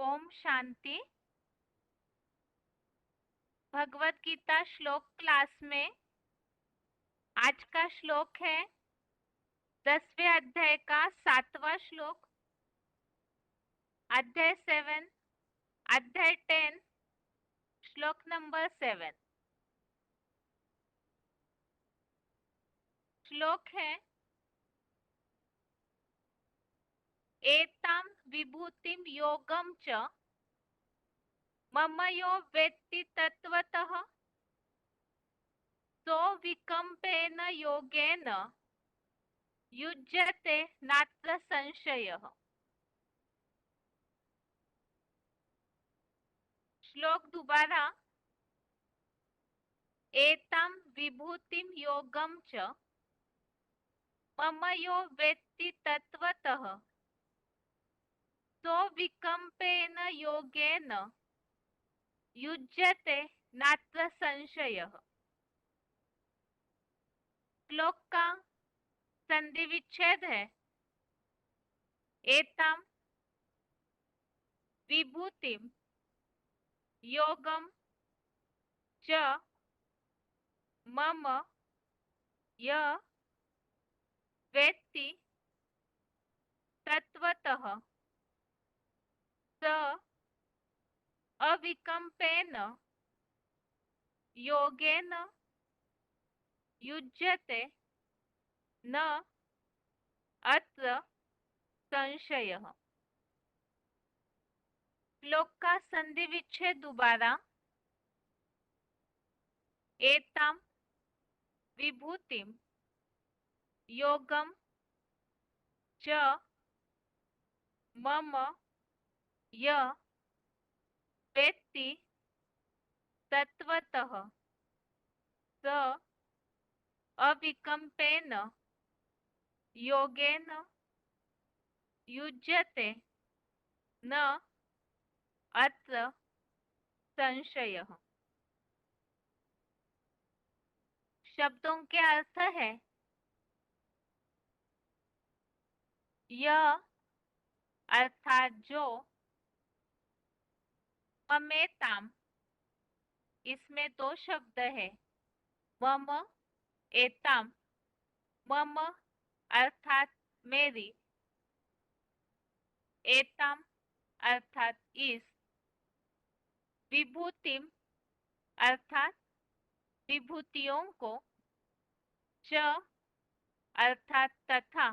ओम शांति। भगवत गीता श्लोक क्लास में आज का श्लोक है 10वें अध्याय का 7वां श्लोक। अध्याय 7, अध्याय 10, श्लोक नंबर 7। श्लोक है एतां विभूतिं योगं च मम यो वेत्ति तत्वतः सो विकम्पेन योगेन युज्यते नात्र संशयः। श्लोक दोबारा। एतां विभूतिं योगं च मम यो वेत्ति तत्वतः सो विकम्पेन योगेन युज्यते नात्र संशयः। श्लोक का संधि विच्छेद है एतां विभूतिं योगं च मम य वेत्ति तत्वतः स अविकम्पेन योगेन युज्यते न अत्र संशयः। श्लोक का संधि विच्छेद दोबारा। एतां विभूतिं योगं च मम य वेत्ति तत्वतः स अविकम्पेन योगेन युज्यते न अत्र संशयः। शब्दों के अर्थ है यह अर्थात जो, ममेताम इसमें दो शब्द है मम एताम। मम अर्थात मेरी, एताम अर्थात इस, विभूतिम अर्थात विभूतियों को, च अर्थात तथा,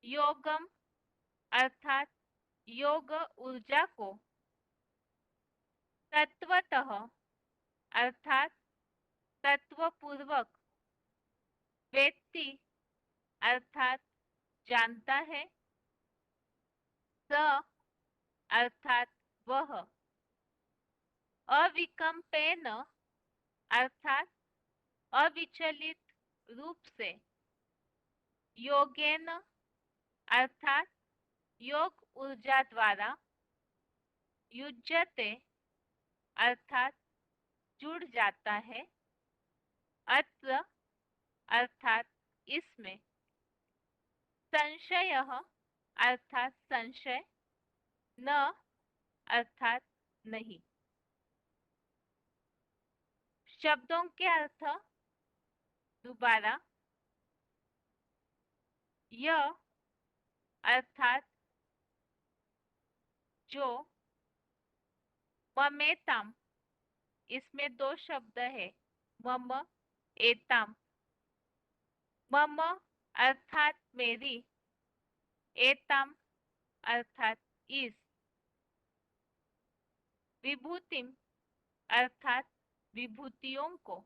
योगम अर्थात योग ऊर्जा को, तत्वतः अर्थात तत्वपूर्वक, वेत्ति अर्थात जानता है, स अर्थात वह, अविकम्पेन अर्थात अविचलित रूप से, योगेन अर्थात योग ऊर्जा द्वारा, युज्यते अर्थात जुड़ जाता है, अत्र अर्थात इसमें, संशयः अर्थात संशय, न अर्थात नहीं। शब्दों के अर्थ दोबारा। यह अर्थात जो, ममेताम इसमें दो शब्द है मम एताम। मम अर्थात मेरी, एताम अर्थात इस, विभूतिम अर्थात विभूतियों को,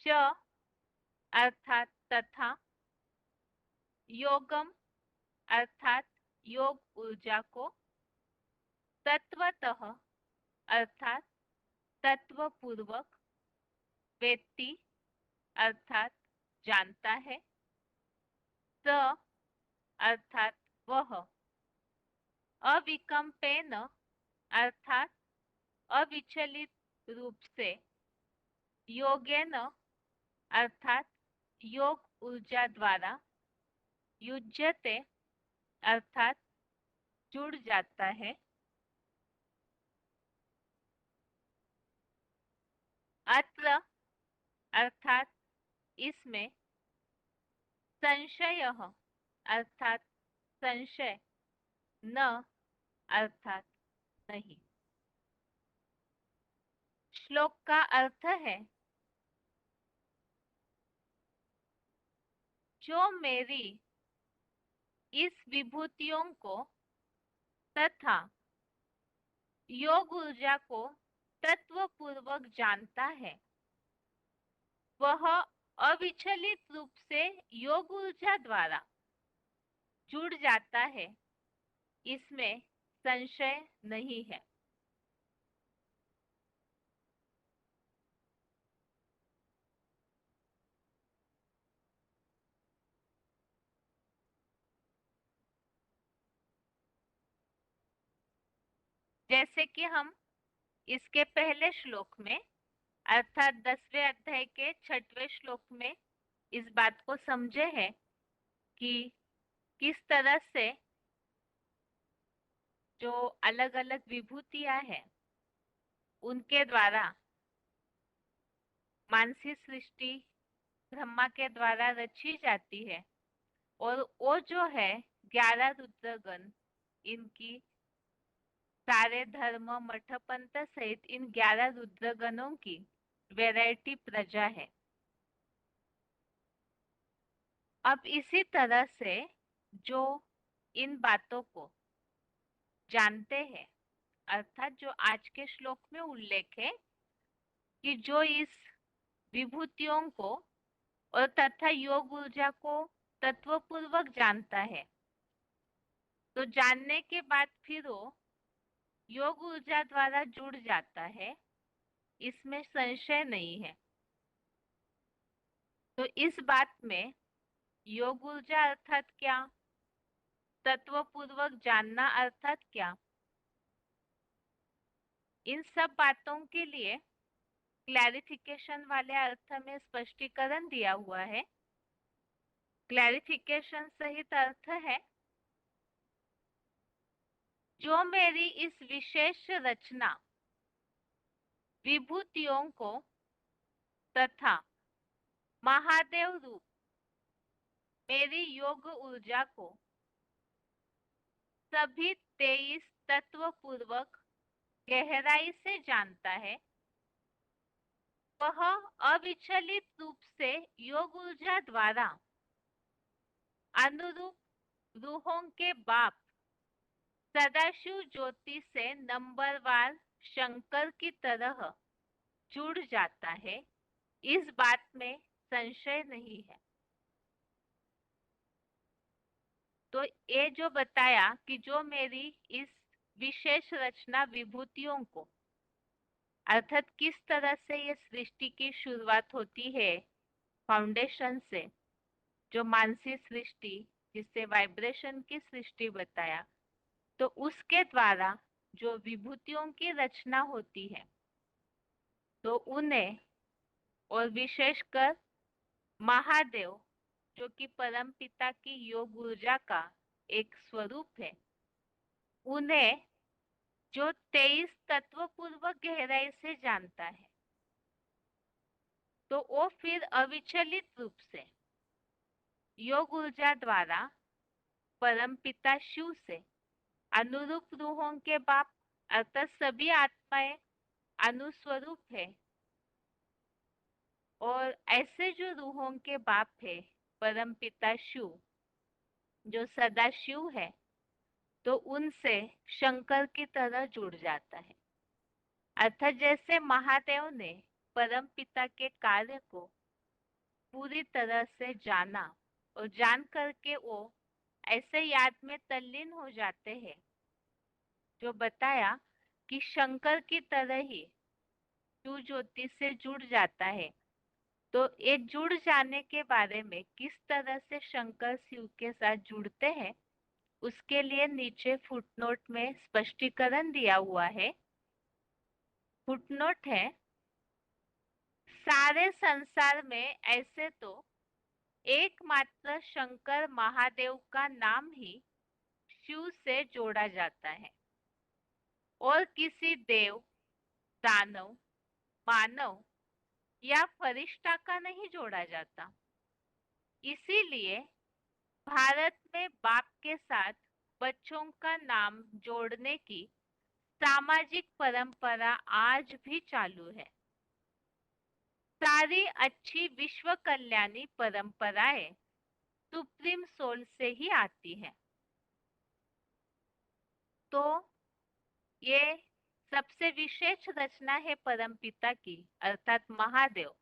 च अर्थात तथा, योगम अर्थात योग ऊर्जा को, तत्वतः अर्थात तत्वपूर्वक, वेत्ति अर्थात जानता है, स अर्थात वह, अविकम्पेन अर्थात अविचलित रूप से, योगेन अर्थात योग ऊर्जा द्वारा, युज्यते अर्थात जुड़ जाता है। अत्र अर्थात इसमें, संशयः अर्थात संशय, न अर्थात नहीं। श्लोक का अर्थ है, जो मेरी इस विभूतियों को तथा योग ऊर्जा को तत्वपूर्वक जानता है, वह अविचलित रूप से योग ऊर्जा द्वारा जुड़ जाता है, इसमें संशय नहीं है। जैसे कि हम इसके पहले श्लोक में अर्थात 10वें अध्याय के 6वें श्लोक में इस बात को समझे हैं कि किस तरह से जो अलग अलग विभूतियां हैं उनके द्वारा मानसिक सृष्टि ब्रह्मा के द्वारा रची जाती है, और वो जो है 11 रुद्रगण, इनकी सारे धर्म मठ पंथ सहित इन 11 रुद्रगणों की वैरायटी प्रजा है। अब इसी तरह से जो इन बातों को जानते हैं, अर्थात जो आज के श्लोक में उल्लेख है कि जो इस विभूतियों को और तथा योग ऊर्जा को तत्वपूर्वक जानता है, तो जानने के बाद फिर वो योग ऊर्जा द्वारा जुड़ जाता है, इसमें संशय नहीं है। तो इस बात में योग ऊर्जा अर्थात क्या, तत्वपूर्वक जानना अर्थात क्या, इन सब बातों के लिए क्लैरिफिकेशन वाले अर्थ में स्पष्टीकरण दिया हुआ है। क्लैरिफिकेशन सहित अर्थ है, जो मेरी इस विशेष रचना विभूतियों को तथा महादेव रूप मेरी योग ऊर्जा को सभी 23 तत्व पूर्वक गहराई से जानता है, वह अविचलित रूप से योग ऊर्जा द्वारा अनुरूप रूहों के बाप सदाशिव ज्योति से नंबरवार शंकर की तरह जुड़ जाता है, इस बात में संशय नहीं है। तो ये जो बताया कि जो मेरी इस विशेष रचना विभूतियों को, अर्थात किस तरह से ये सृष्टि की शुरुआत होती है फाउंडेशन से, जो मानसिक सृष्टि जिससे वाइब्रेशन की सृष्टि बताया, तो उसके द्वारा जो विभूतियों की रचना होती है, तो उन्हें और विशेषकर महादेव जो कि परम पिता की योग ऊर्जा का एक स्वरूप है, उन्हें जो 23 तत्व पूर्वक गहराई से जानता है, तो वो फिर अविचलित रूप से योग ऊर्जा द्वारा परम पिता शिव से अनुरूप रूहों के बाप अर्थात सभी आत्माएं अनुस्वरूप है, और ऐसे जो रूहों के बाप है परम पिता शिव जो सदा शिव है, तो उनसे शंकर की तरह जुड़ जाता है। अर्थात जैसे महादेव ने परम पिता के कार्य को पूरी तरह से जाना और जान करके वो ऐसे याद में तल्लीन हो जाते हैं, जो बताया कि शंकर की तरह ही शिव ज्योति से जुड़ जाता है। तो ये जुड़ जाने के बारे में किस तरह से शंकर शिव के साथ जुड़ते हैं, उसके लिए नीचे फुटनोट में स्पष्टीकरण दिया हुआ है। फुटनोट है, सारे संसार में ऐसे तो एकमात्र शंकर महादेव का नाम ही शिव से जोड़ा जाता है और किसी देव, दानव, मानव या फरिश्ता का नहीं जोड़ा जाता। इसीलिए भारत में बाप के साथ बच्चों का नाम जोड़ने की सामाजिक परंपरा आज भी चालू है। सारी अच्छी विश्व कल्याणी परंपराएं सुप्रीम सोल से ही आती है। तो ये सबसे विशेष रचना है परमपिता की, अर्थात महादेव।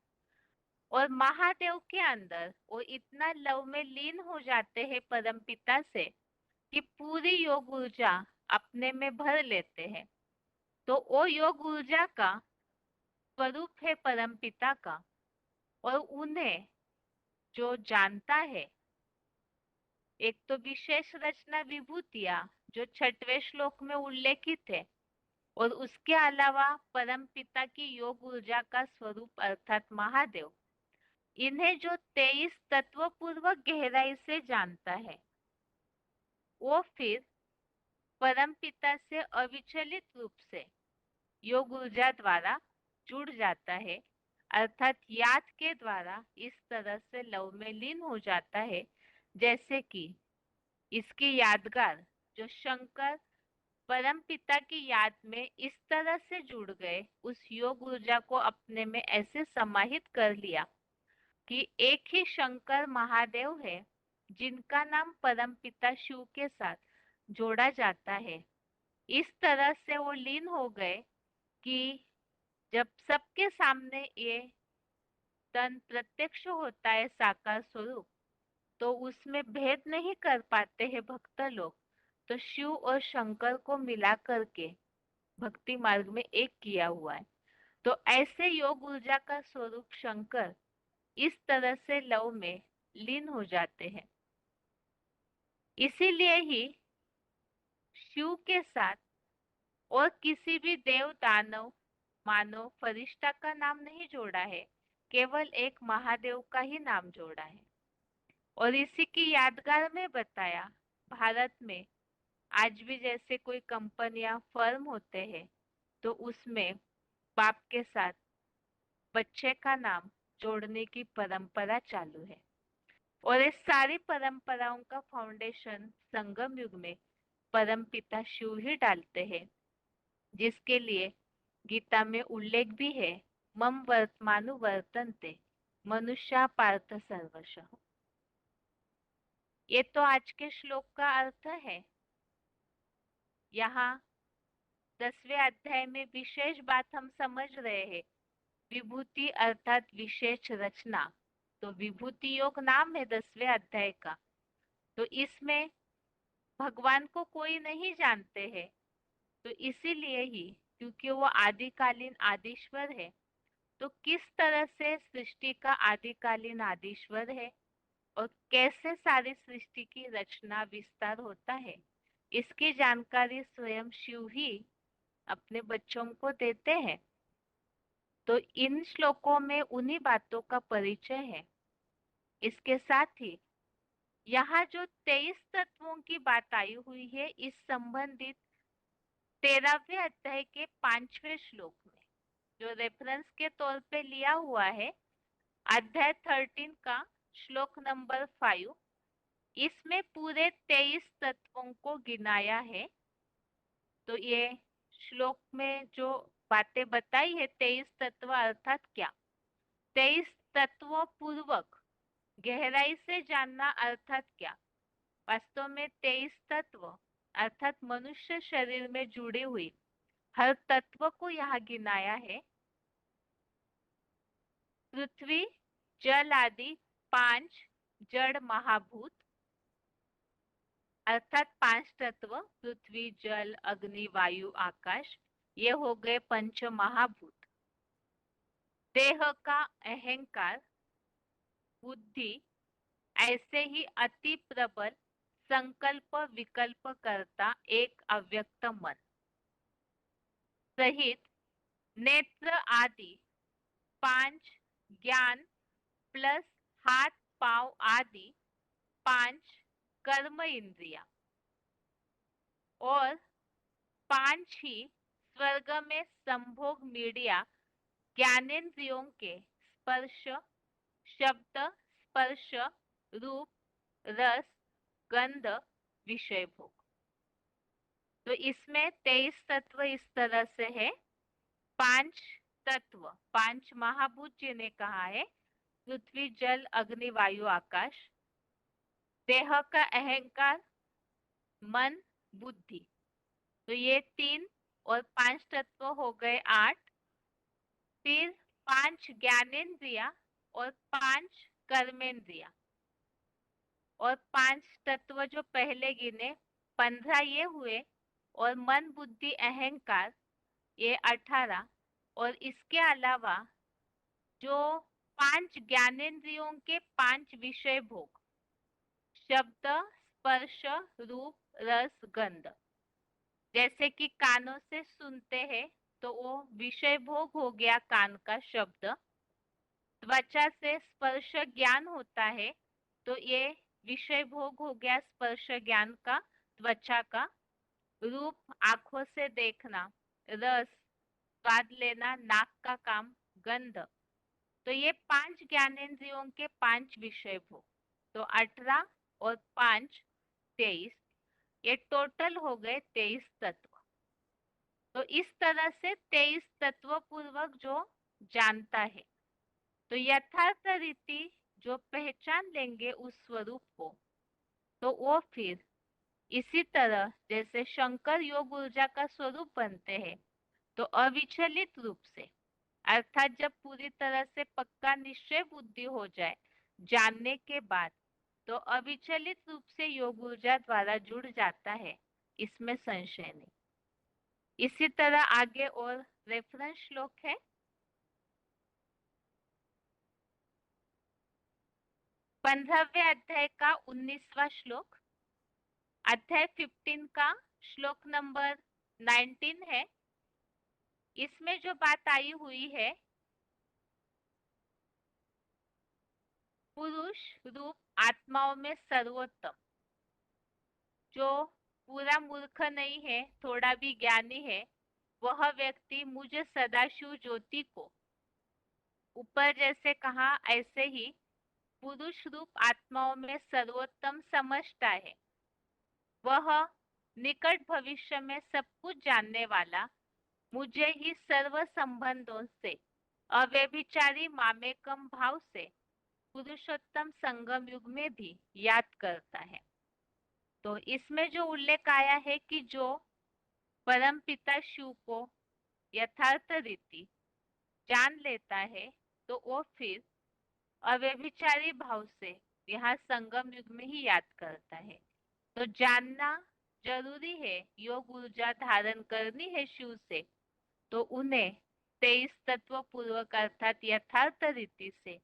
और महादेव के अंदर वो इतना लव में लीन हो जाते हैं परमपिता से कि पूरी योग ऊर्जा अपने में भर लेते हैं। तो वो योग ऊर्जा का स्वरूप है परमपिता का। और उन्हें जो जानता है, एक तो विशेष रचना विभूतियां जो 6वें श्लोक में उल्लेखित है, और उसके अलावा परम पिता की योग ऊर्जा का स्वरूप अर्थात महादेव, इन्हें जो 23 तत्व पूर्वक गहराई से जानता है, वो फिर परम पिता से अविचलित रूप से योग ऊर्जा द्वारा जुड़ जाता है, अर्थात याद के द्वारा इस तरह से लव में लीन हो जाता है, जैसे कि इसकी यादगार जो शंकर परम पिता की याद में इस तरह से जुड़ गए, उस योग ऊर्जा को अपने में ऐसे समाहित कर लिया कि एक ही शंकर महादेव है जिनका नाम परम पिता शिव के साथ जोड़ा जाता है। इस तरह से वो लीन हो गए कि जब सबके सामने ये तन प्रत्यक्ष होता है साकार स्वरूप, तो उसमें भेद नहीं कर पाते हैं भक्त लोग। तो शिव और शंकर को मिला करके भक्ति मार्ग में एक किया हुआ है। तो ऐसे योग ऊर्जा का स्वरूप शंकर इस तरह से लव में लीन हो जाते हैं। इसीलिए ही शिव के साथ और किसी भी देव, दानव, मानव, फरिश्ता का नाम नहीं जोड़ा है, केवल एक महादेव का ही नाम जोड़ा है। और इसी की यादगार में बताया, भारत में आज भी जैसे कोई कंपनियां, फर्म होते हैं, तो उसमें बाप के साथ बच्चे का नाम जोड़ने की परंपरा चालू है। और इस सारी परंपराओं का फाउंडेशन संगम युग में परमपिता शिव ही डालते हैं, जिसके लिए गीता में उल्लेख भी है, मम वर्तमानु वर्तन्ते मनुष्या पार्थ सर्वशः। ये तो आज के श्लोक का अर्थ है। यहाँ 10वें अध्याय में विशेष बात हम समझ रहे हैं, विभूति अर्थात विशेष रचना। तो विभूति योग नाम है 10वें अध्याय का। तो इसमें भगवान को कोई नहीं जानते हैं, तो इसीलिए ही, क्योंकि वो आदिकालीन आदिश्वर है, तो किस तरह से सृष्टि का आदिकालीन आदिश्वर है और कैसे सारी सृष्टि की रचना विस्तार होता है, इसकी जानकारी स्वयं शिव ही अपने बच्चों को देते हैं। तो इन श्लोकों में उन्हीं बातों का परिचय है। इसके साथ ही यहाँ जो 23 तत्वों की बात आई हुई है, इस संबंधित 13वें अध्याय के 5वें श्लोक में जो रेफरेंस के तौर पे लिया हुआ है, अध्याय 13 का श्लोक नंबर 5, इसमें पूरे 23 तत्वों को गिनाया है। तो ये श्लोक में जो बातें बताई है, 23 तत्व अर्थात क्या, 23 तत्वों पूर्वक गहराई से जानना अर्थात क्या। वास्तव में 23 तत्व अर्थात मनुष्य शरीर में जुड़ी हुई हर तत्व को यहाँ गिनाया है। पृथ्वी, जल आदि 5 जड़ महाभूत, अर्थात 5 तत्व, पृथ्वी, जल, अग्नि, वायु, आकाश, ये हो गए पंच महाभूत। देह का अहंकार, बुद्धि, ऐसे ही अति प्रबल संकल्प विकल्प करता एक अव्यक्त मन सहित नेत्र आदि 5 ज्ञान प्लस हाथ पांव आदि 5 कर्म इंद्रिया। और 5 ही स्वर्ग में संभोग मीडिया ज्ञानेंद्रियों के स्पर्श, शब्द, स्पर्श, रूप, रस, गंध, विषय भोग। तो इसमें 23 तत्व इस तरह से है। 5 तत्व, 5 महाभूत जिन्हें कहा है पृथ्वी, जल, अग्नि, वायु, आकाश, देह का अहंकार, मन, बुद्धि। तो ये 3 और 5 तत्व हो गए 8। फिर 5 ज्ञानेंद्रिया और 5 कर्मेंद्रिया, और 5 तत्व जो पहले गिने 15 ये हुए, और मन, बुद्धि, अहंकार ये 18। और इसके अलावा जो 5 ज्ञानेंद्रियों के 5 विषय भोग, शब्द, स्पर्श, रूप, रस, गंध। जैसे कि कानों से सुनते हैं तो वो विषय भोग हो गया कान का शब्द। त्वचा से स्पर्श ज्ञान होता है तो ये विषय भोग हो गया स्पर्श ज्ञान का, त्वचा का। रूप, आंखों से देखना, रस, स्वाद लेना, नाक का काम, गंध। तो ये 5 ज्ञानेंद्रियों के 5 विषय भोग। तो 18 और 5 23, ये टोटल हो गए 23 तत्व। तो इस तरह से 23 तत्व पूर्वक जो जानता है, तो यथार्थ रीति जो पहचान लेंगे उस स्वरूप को, तो वो फिर इसी तरह जैसे शंकर योग ऊर्जा का स्वरूप बनते हैं, तो अविचलित रूप से, अर्थात जब पूरी तरह से पक्का निश्चय बुद्धि हो जाए जानने के बाद, तो अविचलित रूप से योग ऊर्जा द्वारा जुड़ जाता है, इसमें संशय नहीं। इसी तरह आगे और रेफरेंस श्लोक है। 15वें अध्याय का 19वां श्लोक, अध्याय 15 का श्लोक नंबर 19 है। इसमें जो बात आई हुई है, पुरुष रूप आत्माओं में सर्वोत्तम, जो पूरा मूर्ख नहीं है, थोड़ा भी ज्ञानी है, वह व्यक्ति मुझे सदाशिव ज्योति को ऊपर जैसे कहा ऐसे ही पुरुष रूप आत्माओं में सर्वोत्तम समझता है। वह निकट भविष्य में सब कुछ जानने वाला मुझे ही सर्व संबंधों से अव्यभिचारी मामेकम भाव से पुरुषोत्तम संगम युग में भी याद करता है। तो इसमें जो उल्लेख आया है कि जो परम पिता शिव को यथार्थ रीति जान लेता है, तो वो फिर अव्यभिचारी भाव से यहाँ संगम युग में ही याद करता है। तो जानना जरूरी है, योग ऊर्जा धारण करनी है शिव से, तो उन्हें 23 तत्व पूर्वक अर्थात यथार्थ रीति से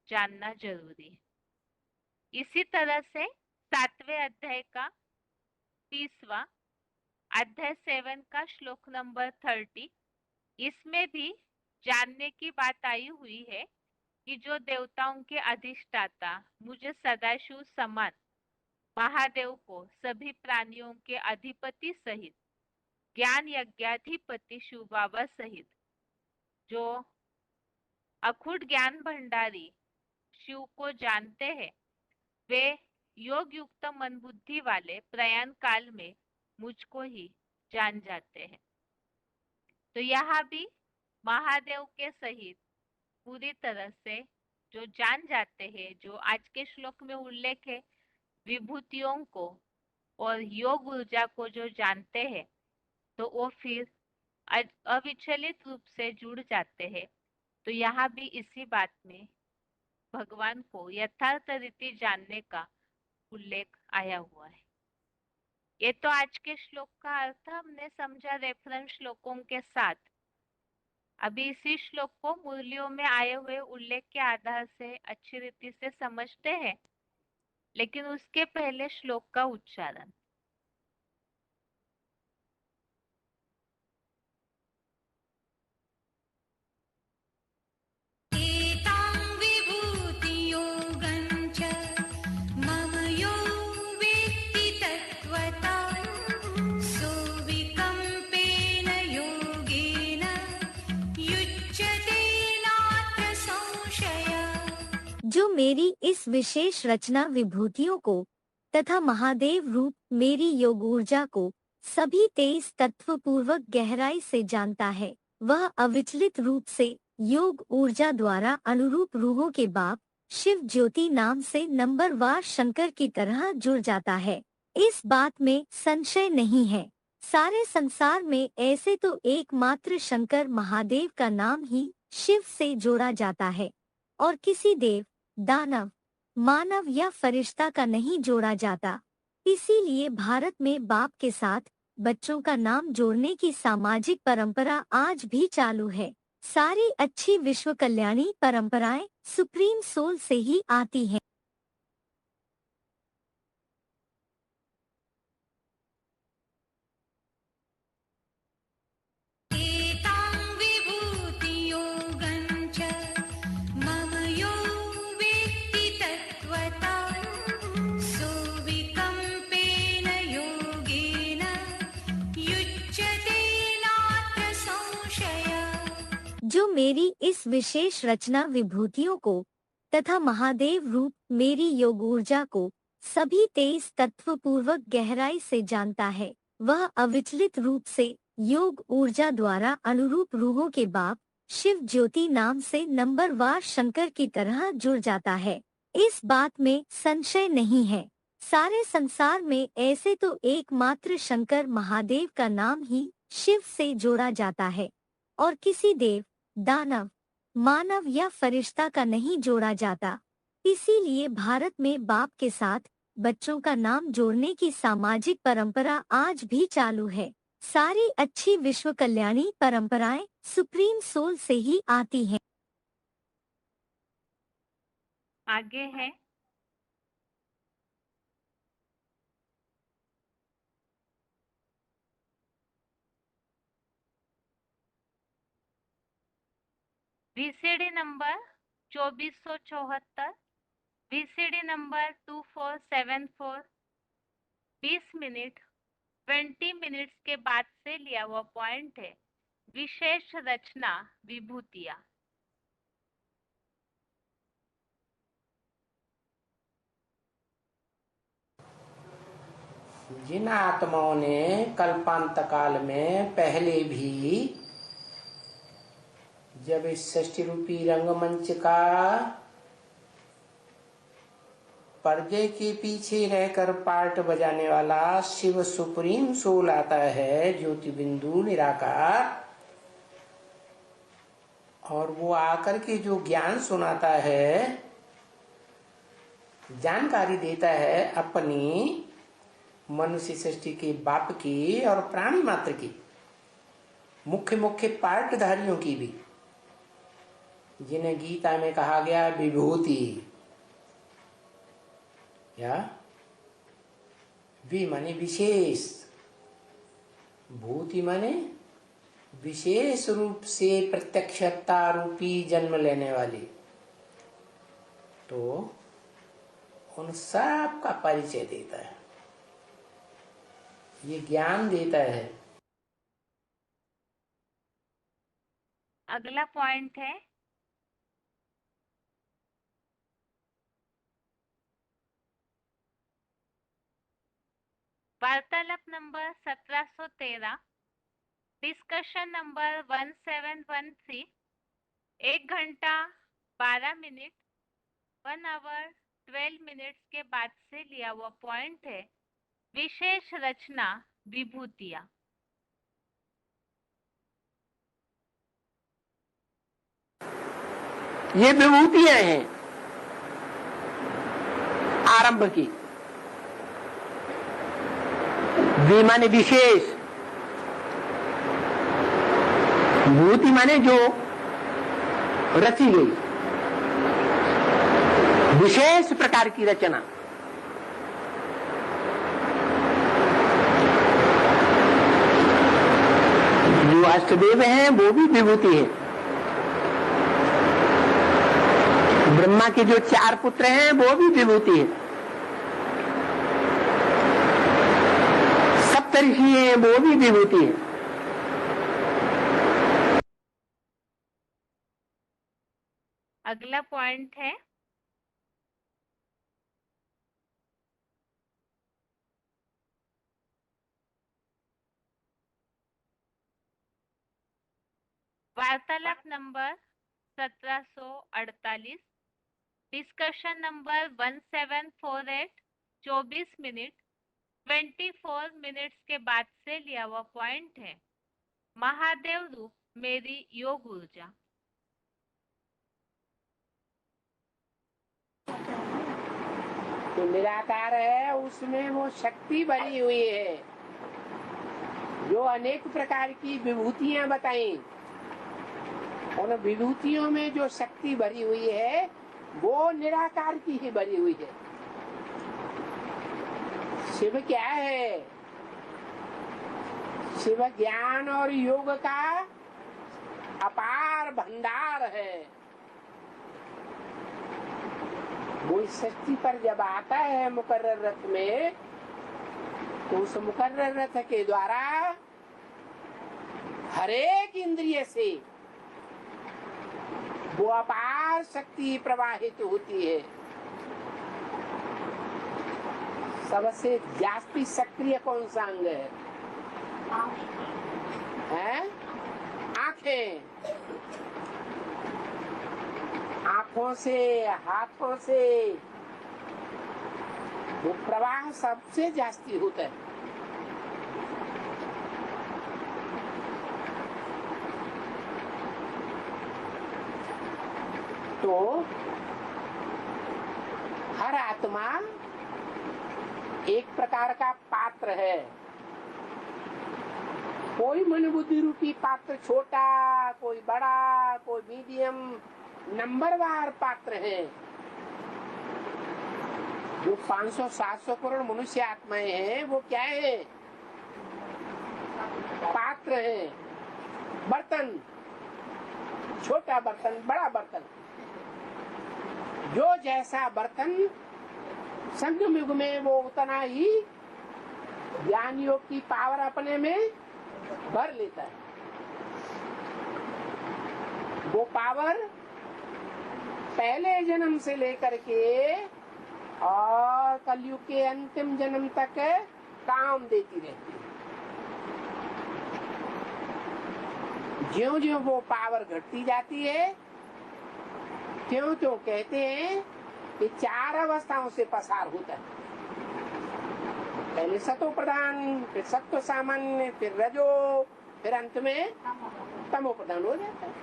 जानना जरूरी है। इसी तरह से 7वें अध्याय का 30वां अध्याय 7 का श्लोक नंबर 30, इसमें भी जानने की बात आई हुई है कि जो देवताओं के अधिष्ठाता मुझे सदाशिव समान महादेव को सभी प्राणियों के अधिपति सहित ज्ञान यज्ञाधिपति शिव बाबा सहित जो अखुट ज्ञान भंडारी शिव को जानते हैं, वे योग युक्त मन बुद्धि वाले प्रयाण काल में मुझको ही जान जाते हैं। तो यहाँ भी महादेव के सहित पूरी तरह से जो जान जाते हैं, जो आज के श्लोक में उल्लेख है, विभूतियों को और योग ऊर्जा को जो जानते हैं, तो वो फिर अविचलित रूप से जुड़ जाते हैं। तो यहाँ भी इसी बात में भगवान को यथार्थ रीति जानने का उल्लेख आया हुआ है। ये तो आज के श्लोक का अर्थ हमने समझा रेफरेंस श्लोकों के साथ। अभी इसी श्लोक को मुरलियों में आए हुए उल्लेख के आधार से अच्छी रीति से समझते हैं, लेकिन उसके पहले श्लोक का उच्चारण। मम यो वेत्ति तत्त्वता मेरी इस विशेष रचना विभूतियों को तथा महादेव रूप मेरी योग ऊर्जा को सभी 23 तत्व पूर्वक गहराई से जानता है, वह अविचलित रूप से योग ऊर्जा द्वारा अनुरूप रूहों के बाप शिव ज्योति नाम से नंबरवार शंकर की तरह जुड़ जाता है। इस बात में संशय नहीं है। सारे संसार में ऐसे तो एकमात्र शंकर महादेव का नाम ही शिव से जोड़ा जाता है और किसी देव, दानव, मानव या फरिश्ता का नहीं जोड़ा जाता। इसीलिए भारत में बाप के साथ बच्चों का नाम जोड़ने की सामाजिक परंपरा आज भी चालू है। सारी अच्छी विश्व कल्याणी परंपराएं सुप्रीम सोल से ही आती हैं। जो मेरी इस विशेष रचना विभूतियों को तथा महादेव रूप मेरी योग ऊर्जा को सभी 23 तत्व पूर्वक गहराई से जानता है, वह अविचलित रूप से योग ऊर्जा द्वारा अनुरूप रूहों के बाप शिव ज्योति नाम से नंबरवार शंकर की तरह जुड़ जाता है। इस बात में संशय नहीं है। सारे संसार में ऐसे तो एकमात्र शंकर महादेव का नाम ही शिव से जोड़ा जाता है और किसी देव, दानव, मानव या फरिश्ता का नहीं जोड़ा जाता। इसीलिए भारत में बाप के साथ बच्चों का नाम जोड़ने की सामाजिक परंपरा आज भी चालू है। सारी अच्छी विश्व कल्याणी परंपराएं सुप्रीम सोल से ही आती हैं। आगे है VCD number 2474, VCD number 2474, 20 minute 20 minutes के बाद से लिया हुआ पॉइंट है। विशेष रचना विभूतियां। जिन आत्माओं ने कल्पांत काल में पहले भी जब इस सृष्टि रूपी रंगमंच का पर्दे के पीछे रहकर पार्ट बजाने वाला शिव सुप्रीम सोल आता है, ज्योति बिंदु निराकार, और वो आकर के जो ज्ञान सुनाता है, जानकारी देता है अपनी मनुष्य सृष्टि के बाप की और प्राणी मात्र की, मुख्य मुख्य पार्टधारियों की भी, जिन्हें गीता में कहा गया विभूति, या वि माने विशेष, भूति माने विशेष रूप से प्रत्यक्षता रूपी जन्म लेने वाली। तो उन सब का परिचय देता है, ये ज्ञान देता है। अगला पॉइंट है वार्तालाप नंबर 1713, डिस्कशन नंबर 1713, 1 घंटा 12 मिनट 1 आवर 12 मिनट्स के बाद से लिया हुआ पॉइंट है। विशेष रचना विभूतियां। ये विभूतियां हैं आरंभ की। वि माने विशेष, भूति माने जो रची गई, विशेष प्रकार की रचना। जो अष्टदेव हैं वो भी विभूति है। ब्रह्मा के जो 4 पुत्र हैं वो भी विभूति है। सप्तऋषि हैं वो भी विभूति है। अगला पॉइंट है वार्तालाप number 1748, discussion number 1748, 24 minute 24 minutes के बाद से लिया हुआ पॉइंट है। महादेव रूप मेरी योग ऊर्जा। तो निराकार है, उसमें वो शक्ति भरी हुई है, जो अनेक प्रकार की विभूतियां बताई। उन विभूतियों में जो शक्ति भरी हुई है वो निराकार की ही भरी हुई है। शिव क्या है? शिव ज्ञान और योग का अपार भंडार है। वो इस सृष्टि पर जब आता है मुकर्रर रथ में, तो उस मुकर्रर रथ के द्वारा हरेक इंद्रिय से वो अपार शक्ति प्रवाहित होती है। सबसे जास्ती सक्रिय कौन सा अंग है? आंखें। आंखों से, हाथों से वो प्रवाह सबसे जास्ती होता है। तो हर आत्मा एक प्रकार का पात्र है। कोई मन बुद्धि रूपी पात्र छोटा, कोई बड़ा, कोई मीडियम, नंबरवार पात्र है। जो 500-700 करोड़ मनुष्य आत्माएं हैं वो क्या है? पात्र है। बर्तन, छोटा बर्तन, बड़ा बर्तन। जो जैसा बर्तन संगम युग में वो उतना ही ज्ञान योग की पावर अपने में भर लेता है। वो पावर पहले जन्म से लेकर के और कलयुग के अंतिम जन्म तक काम देती रहती है। ज्यों ज्यों वो पावर घटती जाती है, त्यों त्यों कहते हैं कि 4 अवस्थाओं से पसार होता है। पहले सतो प्रधान, फिर सत्व सामान्य, फिर रजो, फिर अंत में तमो प्रधान हो जाता है।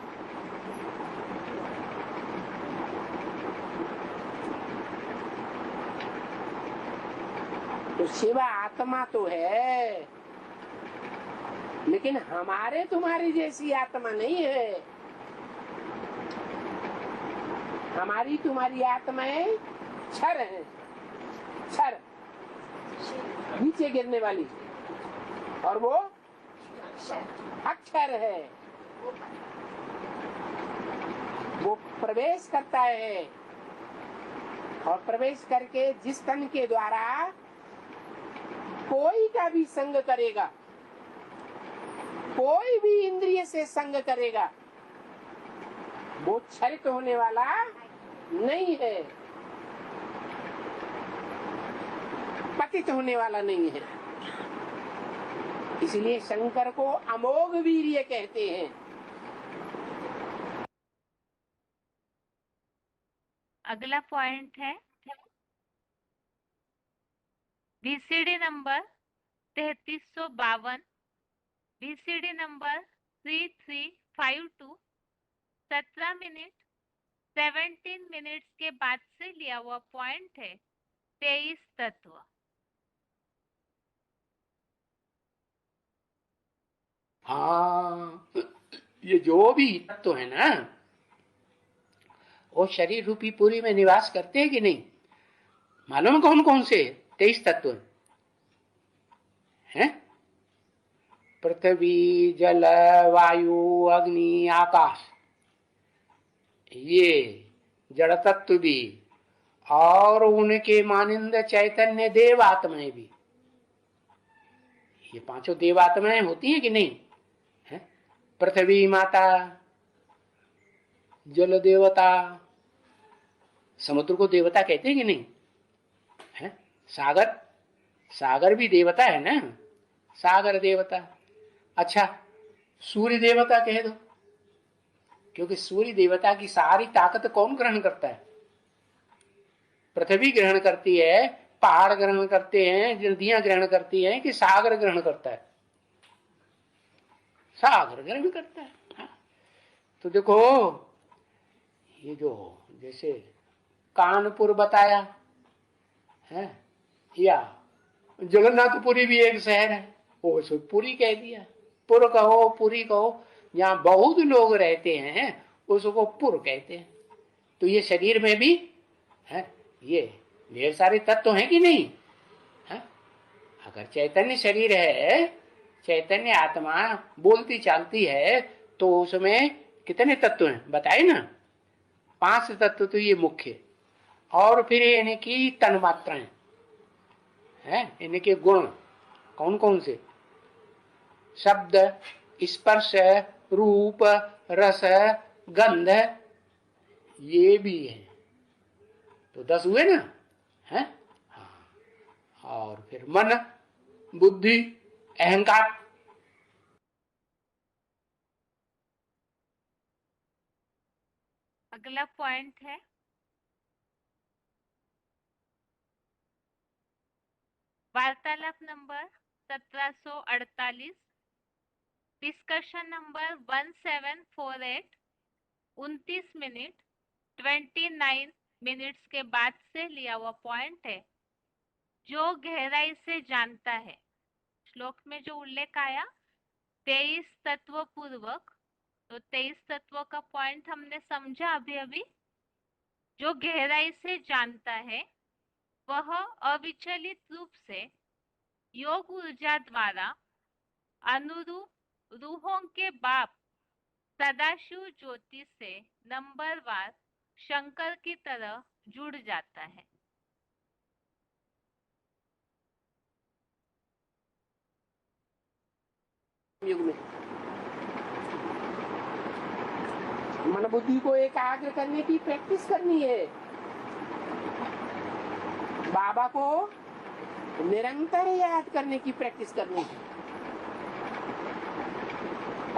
तो शिव आत्मा तो है, लेकिन हमारे तुम्हारी जैसी आत्मा नहीं है। हमारी तुम्हारी आत्माएं क्षर है, क्षर, नीचे गिरने वाली, और वो अक्षर है। वो प्रवेश करता है और प्रवेश करके जिस तन के द्वारा कोई का भी संग करेगा, कोई भी इंद्रिय से संग करेगा, वो क्षरित होने वाला नहीं है, पतित होने वाला नहीं है। इसलिए शंकर को अमोघ वीर्य कहते हैं। अगला पॉइंट है VCD number 3352, VCD number 3352, 17 minute 17 minutes के बाद से लिया हुआ पॉइंट है 23 तत्व। हाँ, ये जो भी तत्व है ना, वो शरीर रूपी पुरी में निवास करते हैं कि नहीं? मालूम कौन कौन से 23 तत्व हैं? पृथ्वी, जल, वायु, अग्नि, आकाश, ये जड़ तत्व भी, और उनके मानिंद चैतन्य देव आत्माएं भी। ये 5 देव आत्माएं होती हैं कि नहीं? है? पृथ्वी माता, जल देवता, समुद्र को देवता कहते हैं कि नहीं? है? सागर, सागर भी देवता है ना, सागर देवता। अच्छा, सूर्य देवता कह दो, क्योंकि सूर्य देवता की सारी ताकत कौन ग्रहण करता है? पृथ्वी ग्रहण करती है, पहाड़ ग्रहण करते हैं, नदियां ग्रहण करती हैं, कि सागर ग्रहण करता है? सागर ग्रहण करता है। हाँ। तो देखो, ये जो जैसे कानपुर बताया है, या जगन्नाथपुरी भी एक शहर है, वो पुरी कह दिया। पुर कहो, पुरी कहो, जहाँ बहुत लोग रहते हैं उसको पुर कहते हैं। तो ये शरीर में भी है, ये ढेर सारे तत्व हैं कि नहीं है? अगर चैतन्य शरीर है, चैतन्य आत्मा बोलती चालती है, तो उसमें कितने तत्व हैं बताए ना? 5 तत्व तो ये मुख्य, और फिर इनकी तन्मात्राएं हैं, इनके गुण कौन कौन से? शब्द, स्पर्श, रूप, रस, गंध, ये भी है। तो 10 हुए ना? है हाँ। और फिर मन, बुद्धि, अहंकार। अगला पॉइंट है वार्तालाप number 1748, discussion number 1748, 29 minute 29 minutes के बाद से लिया हुआ पॉइंट है। जो गहराई से जानता है, श्लोक में जो उल्लेख आया 23 तत्व पूर्वक, तो 23 तत्व का पॉइंट हमने समझा अभी अभी। जो गहराई से जानता है वह अविचलित रूप से योग ऊर्जा द्वारा अनुरूप रूहों के बाप सदाशिव ज्योति से नंबरवार शंकर की तरह जुड़ जाता है। युग में मन बुद्धि को एकाग्र करने की प्रैक्टिस करनी है। बाबा को निरंतर याद करने की प्रैक्टिस करनी है।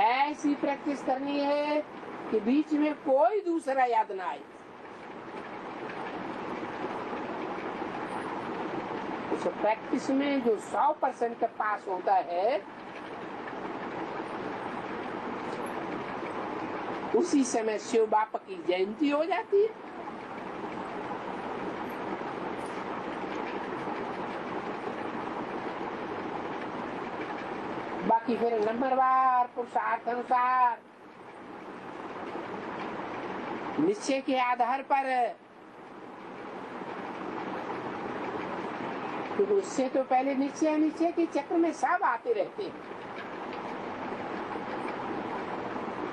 ऐसी प्रैक्टिस करनी है कि बीच में कोई दूसरा याद ना आए। उस प्रैक्टिस में जो 100% पास होता है, उसी समय शिव बापा की जयंती हो जाती है। बाकी फिर नंबरवार पुरुषार्थ अनुसार निश्चय के आधार पर, क्योंकि उससे तो पहले निश्चय के चक्र में सब आते रहते हैं।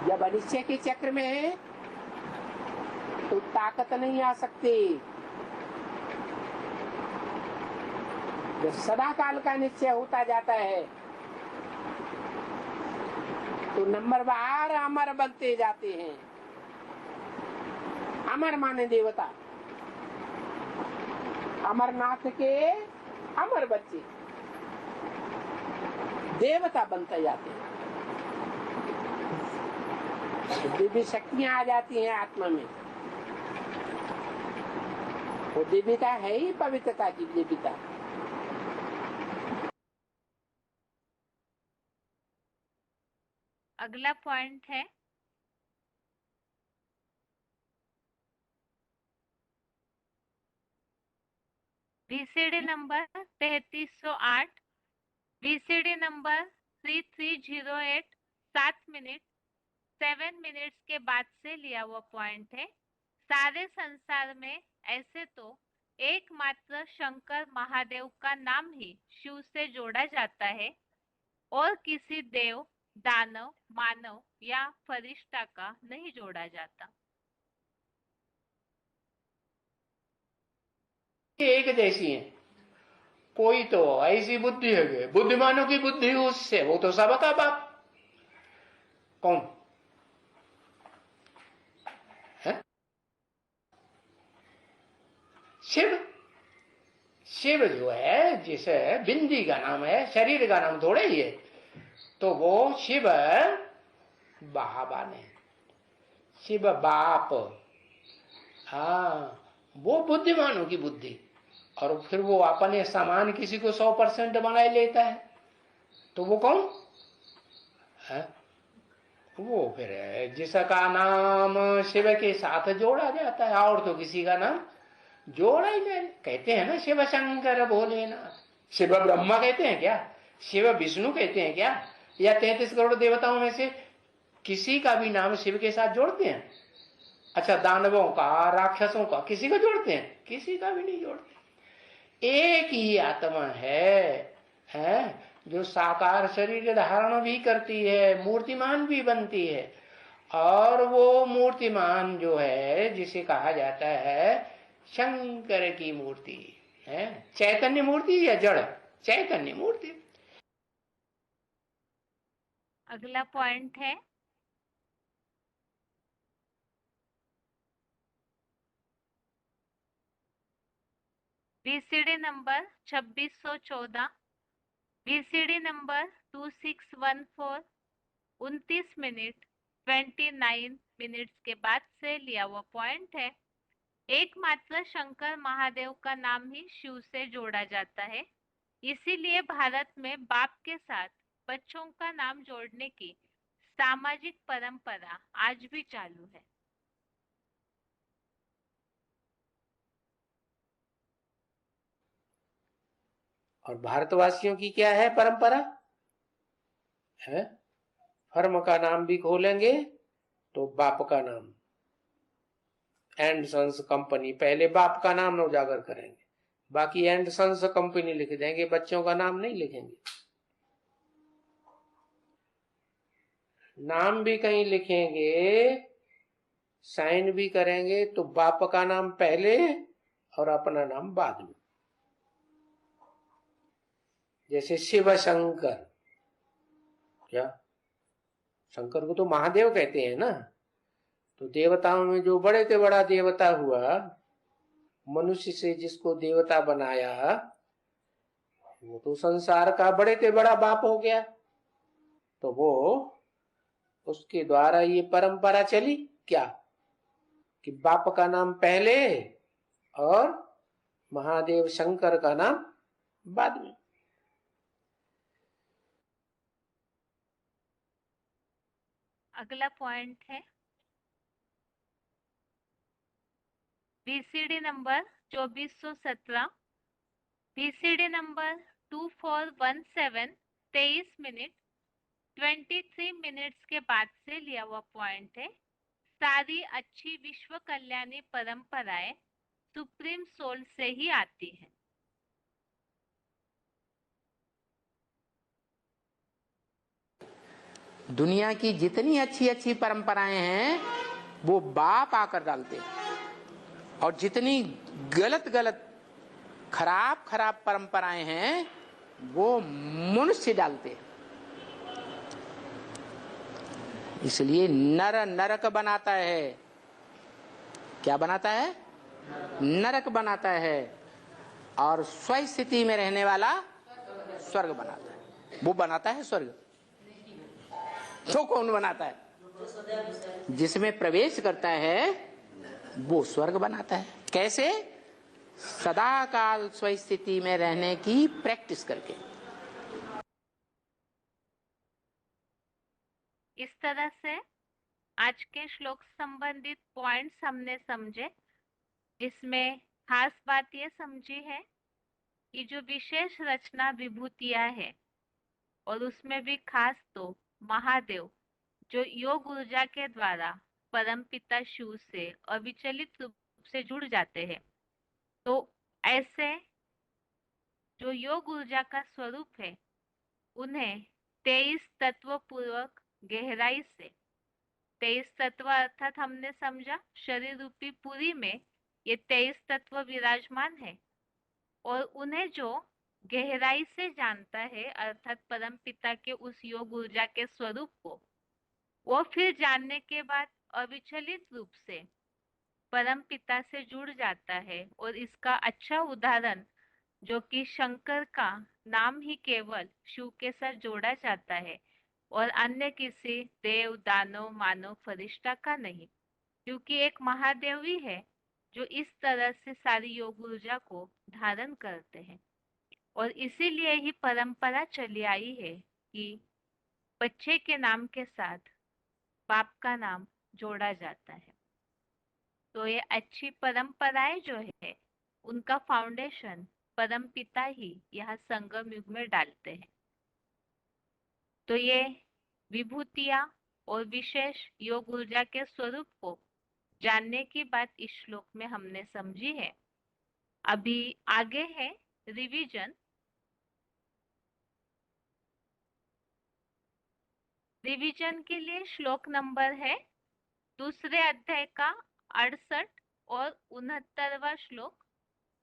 जब अनिश्चय के चक्र में है तो ताकत नहीं आ सकती। जब सदा काल का निश्चय होता जाता है तो नंबरवार अमर बनते जाते हैं। अमर माने देवता, अमरनाथ के अमर बच्चे देवता बनते जाते हैं। दिव्य शक्तियां आ जाती हैं आत्मा में। वो दिव्यता है ही पवित्रता की दिव्यता। अगला पॉइंट है VCD number 3308, VCD number 3308, 7 minute 7 minutes के बाद से लिया हुआ पॉइंट है। सारे संसार में ऐसे तो एकमात्र शंकर महादेव का नाम ही शिव से जोड़ा जाता है और किसी देव, दानव, मानव या फरिश्ता का नहीं जोड़ा जाता। एक जैसी है। कोई तो ऐसी बुद्धि है, बुद्धिमानों की बुद्धि उससे, वो तो सबका बाप। कौन है? शिव। शिव जो है, जिसे बिंदी का नाम है, शरीर का नाम थोड़े ही है, तो वो शिव बाबा ने। शिव बाप, हाँ, वो बुद्धिमानों की बुद्धि। और फिर वो अपने समान किसी को 100% बना लेता है, तो वो कौन है? वो फिर है जिसका नाम शिव के साथ जोड़ा जाता है, और तो किसी का नाम जोड़ा ही नहीं। कहते हैं ना शिव शंकर भोलेनाथ, शिव ब्रह्मा कहते हैं क्या, शिव विष्णु कहते हैं क्या, या 33 करोड़ देवताओं में से किसी का भी नाम शिव के साथ जोड़ते हैं? अच्छा, दानवों का, राक्षसों का, किसी का जोड़ते हैं? किसी का भी नहीं जोड़ते। एक ही आत्मा है जो साकार शरीर धारण भी करती है, मूर्तिमान भी बनती है। और वो मूर्तिमान जो है, जिसे कहा जाता है शंकर की मूर्ति है, चैतन्य मूर्ति या जड़? चैतन्य मूर्ति। अगला पॉइंट है VCD number 2614, VCD number 2614, 29 minute 29 minutes के बाद से लिया हुआ पॉइंट है। एकमात्र शंकर महादेव का नाम ही शिव से जोड़ा जाता है, इसीलिए भारत में बाप के साथ बच्चों का नाम जोड़ने की सामाजिक परंपरा आज भी चालू है। और भारतवासियों की क्या है परंपरा है? फर्म का नाम भी खोलेंगे तो बाप का नाम, एंड सन्स कंपनी, पहले बाप का नाम उजागर करेंगे, बाकी एंड सन्स कंपनी लिख देंगे, बच्चों का नाम नहीं लिखेंगे। नाम भी कहीं लिखेंगे, साइन भी करेंगे तो बाप का नाम पहले और अपना नाम बाद में। जैसे शिव शंकर, क्या शंकर को तो महादेव कहते हैं ना, तो देवताओं में जो बड़े से बड़ा देवता हुआ, मनुष्य से जिसको देवता बनाया, वो तो संसार का बड़े से बड़ा बाप हो गया। तो वो उसके द्वारा ये परंपरा चली क्या, कि बाप का नाम पहले और महादेव शंकर का नाम बाद में। अगला पॉइंट है VCD number 2417, VCD number 2417, 23 minute 23 minutes के बाद से लिया हुआ पॉइंट है। सारी अच्छी विश्व कल्याणी परंपराएं सुप्रीम सोल से ही आती है। दुनिया की जितनी अच्छी अच्छी परंपराएं हैं वो बाप आकर डालते हैं, और जितनी गलत गलत खराब खराब परंपराएं हैं वो मनुष्य डालते हैं। इसलिए नर नरक बनाता है। क्या बनाता है? नरक बनाता है। और स्वस्थिति में रहने वाला स्वर्ग बनाता है। वो बनाता है स्वर्ग? तो कौन बनाता है? जिसमें प्रवेश करता है वो स्वर्ग बनाता है। कैसे? सदा काल स्वस्थिति में रहने की प्रैक्टिस करके। इस तरह से आज के श्लोक संबंधित पॉइंट्स हमने समझे, जिसमें खास बात ये समझी है कि जो विशेष रचना विभूतियां है, और उसमें भी खास तो महादेव जो योग ऊर्जा के द्वारा परमपिता शिव से अविचलित रूप से जुड़ जाते हैं, तो ऐसे जो योग ऊर्जा का स्वरूप है उन्हें 23 तत्व पूर्वक गहराई से, 23 तत्व अर्थात हमने समझा शरीर रूपी पुरी में ये 23 तत्व विराजमान है, और उन्हें जो गहराई से जानता है अर्थात परमपिता के उस योग ऊर्जा के स्वरूप को, वो फिर जानने के बाद अविचलित रूप से परमपिता से जुड़ जाता है। और इसका अच्छा उदाहरण जो कि शंकर का नाम ही केवल शिव के साथ जोड़ा जाता है और अन्य किसी देव दानव मानव फरिश्ता का नहीं, क्योंकि एक महादेव ही है जो इस तरह से सारी योग ऊर्जा को धारण करते हैं। और इसीलिए ही परंपरा चली आई है कि बच्चे के नाम के साथ बाप का नाम जोड़ा जाता है। तो ये अच्छी परंपराएं जो है उनका फाउंडेशन परमपिता ही यहाँ संगम युग में डालते हैं। तो ये विभूतियां और विशेष योग ऊर्जा के स्वरूप को जानने की बात इस श्लोक में हमने समझी है। अभी आगे है रिवीजन। रिवीजन के लिए श्लोक नंबर है दूसरे अध्याय का 68 और 69वां श्लोक,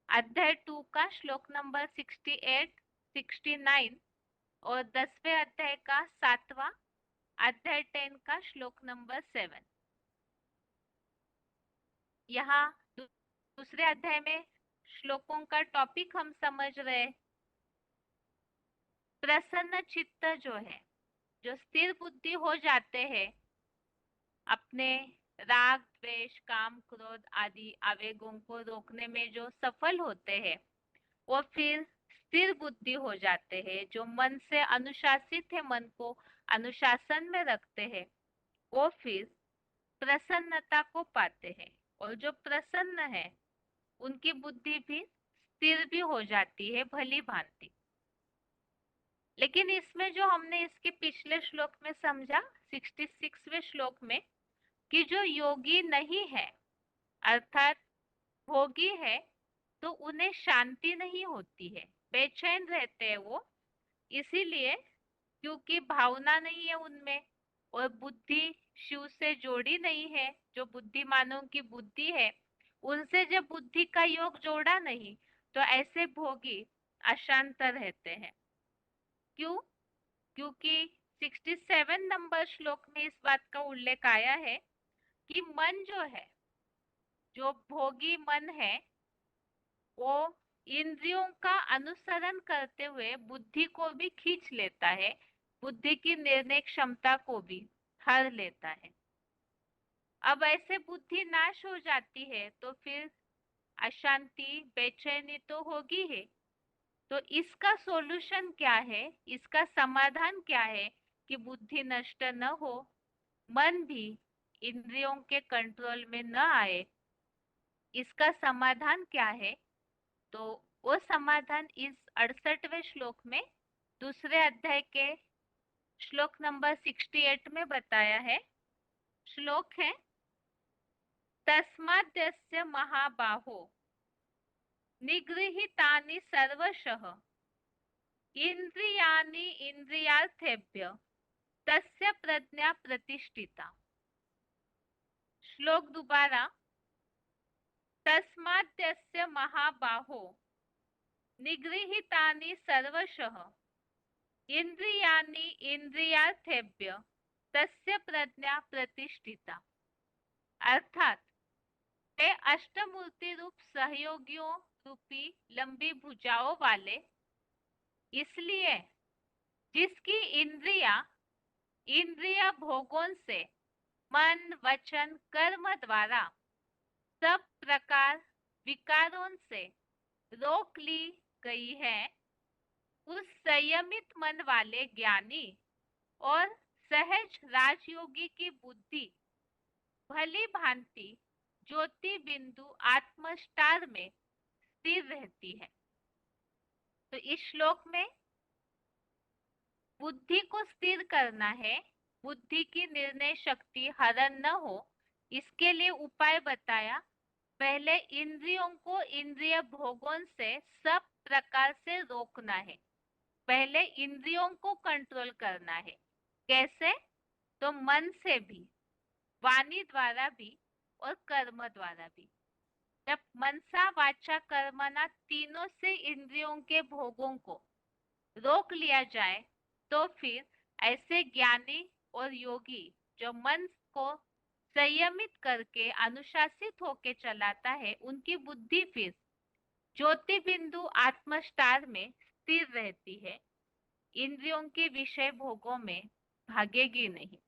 अध्याय 2 का श्लोक नंबर 68, 69 और 10वें अध्याय का 7वां, अध्याय 10 का श्लोक नंबर 7। यहाँ दूसरे अध्याय में श्लोकों का टॉपिक हम समझ रहे। प्रसन्न चित्त जो है, जो स्थिर बुद्धि हो जाते हैं, अपने राग द्वेष काम क्रोध आदि आवेगों को रोकने में जो सफल होते हैं, वो फिर स्थिर बुद्धि हो जाते हैं। जो मन से अनुशासित है, मन को अनुशासन में रखते हैं, वो फिर प्रसन्नता को पाते हैं। और जो प्रसन्न है उनकी बुद्धि भी स्थिर भी हो जाती है भली भांति। लेकिन इसमें जो हमने इसके पिछले श्लोक में समझा 66वें श्लोक में, कि जो योगी नहीं है अर्थात भोगी है, तो उन्हें शांति नहीं होती है, बेचैन रहते हैं वो। इसीलिए क्योंकि भावना नहीं है उनमें और बुद्धि शिव से जोड़ी नहीं है, जो बुद्धिमानों की बुद्धि है उनसे जब बुद्धि का योग जोड़ा नहीं, तो ऐसे भोगी अशांत रहते हैं। क्यों? क्योंकि 67 नंबर श्लोक में इस बात का उल्लेख आया है कि मन जो है, जो भोगी मन है, वो इंद्रियों का अनुसरण करते हुए बुद्धि को भी खींच लेता है, बुद्धि की निर्णय क्षमता को भी हर लेता है। अब ऐसे बुद्धि नाश हो जाती है तो फिर अशांति बेचैनी तो होगी ही। तो इसका सॉल्यूशन क्या है, इसका समाधान क्या है कि बुद्धि नष्ट न हो, मन भी इंद्रियों के कंट्रोल में न आए? इसका समाधान क्या है? तो वो समाधान इस 68वें श्लोक में दूसरे अध्याय के श्लोक नंबर 68 में बताया है। श्लोक है तस्माद्यस्य महाबाहो निगृहीतानि सर्वशः इंद्रियाणि इंद्रियार्थेभ्य तस्य प्रज्ञा प्रतिष्ठिता। श्लोक दोबारा, तस्माद्यस्य महाबाहो निगृहीतानि सर्वशः इंद्रियाणि इंद्रियार्थेभ्य तस्य प्रज्ञा प्रतिष्ठिता। अर्थात वे अष्टमूर्ति रूप सहयोगियों रूपी लंबी भुजाओं वाले, इसलिए जिसकी इंद्रिया भोगों से मन वचन कर्म द्वारा सब प्रकार विकारों से रोक ली गई है, उस संयमित मन वाले ज्ञानी और सहज राजयोगी की बुद्धि भली भांति ज्योति बिंदु आत्मस्टार में स्थिर रहती है। तो इस श्लोक में बुद्धि को स्थिर करना है, बुद्धि की निर्णय शक्ति हरण न हो, इसके लिए उपाय बताया। पहले इंद्रियों को इंद्रिय भोगों से सब प्रकार से रोकना है, पहले इंद्रियों को कंट्रोल करना है। कैसे? तो मन से भी, वाणी द्वारा भी और कर्म द्वारा भी। जब मनसा वाचा कर्मना तीनों से इंद्रियों के भोगों को रोक लिया जाए, तो फिर ऐसे ज्ञानी और योगी जो मन को संयमित करके अनुशासित होके चलाता है, उनकी बुद्धि फिर ज्योति बिंदु आत्मस्टार में स्थिर रहती है, इंद्रियों के विषय भोगों में भागेगी नहीं।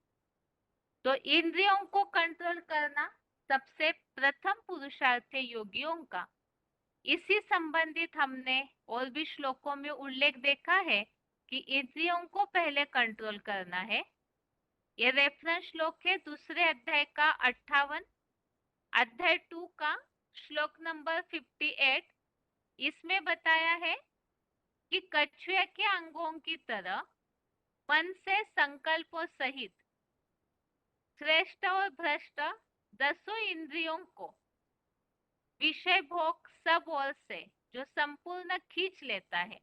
तो इंद्रियों को कंट्रोल करना सबसे प्रथम पुरुषार्थ योगियों का इसी संबंधित हमने और भी श्लोकों में उल्लेख देखा है कि इंद्रियों को पहले कंट्रोल करना है। ये रेफरेंस श्लोक है दूसरे अध्याय का 58, अध्याय 2 का श्लोक नंबर 58। इसमें बताया है कि कछुए के अंगों की तरह मन से संकल्पों सहित श्रेष्ठ और भ्रष्ट 10 इंद्रियों को विषय भोग सब ओर से जो संपूर्ण खींच लेता है,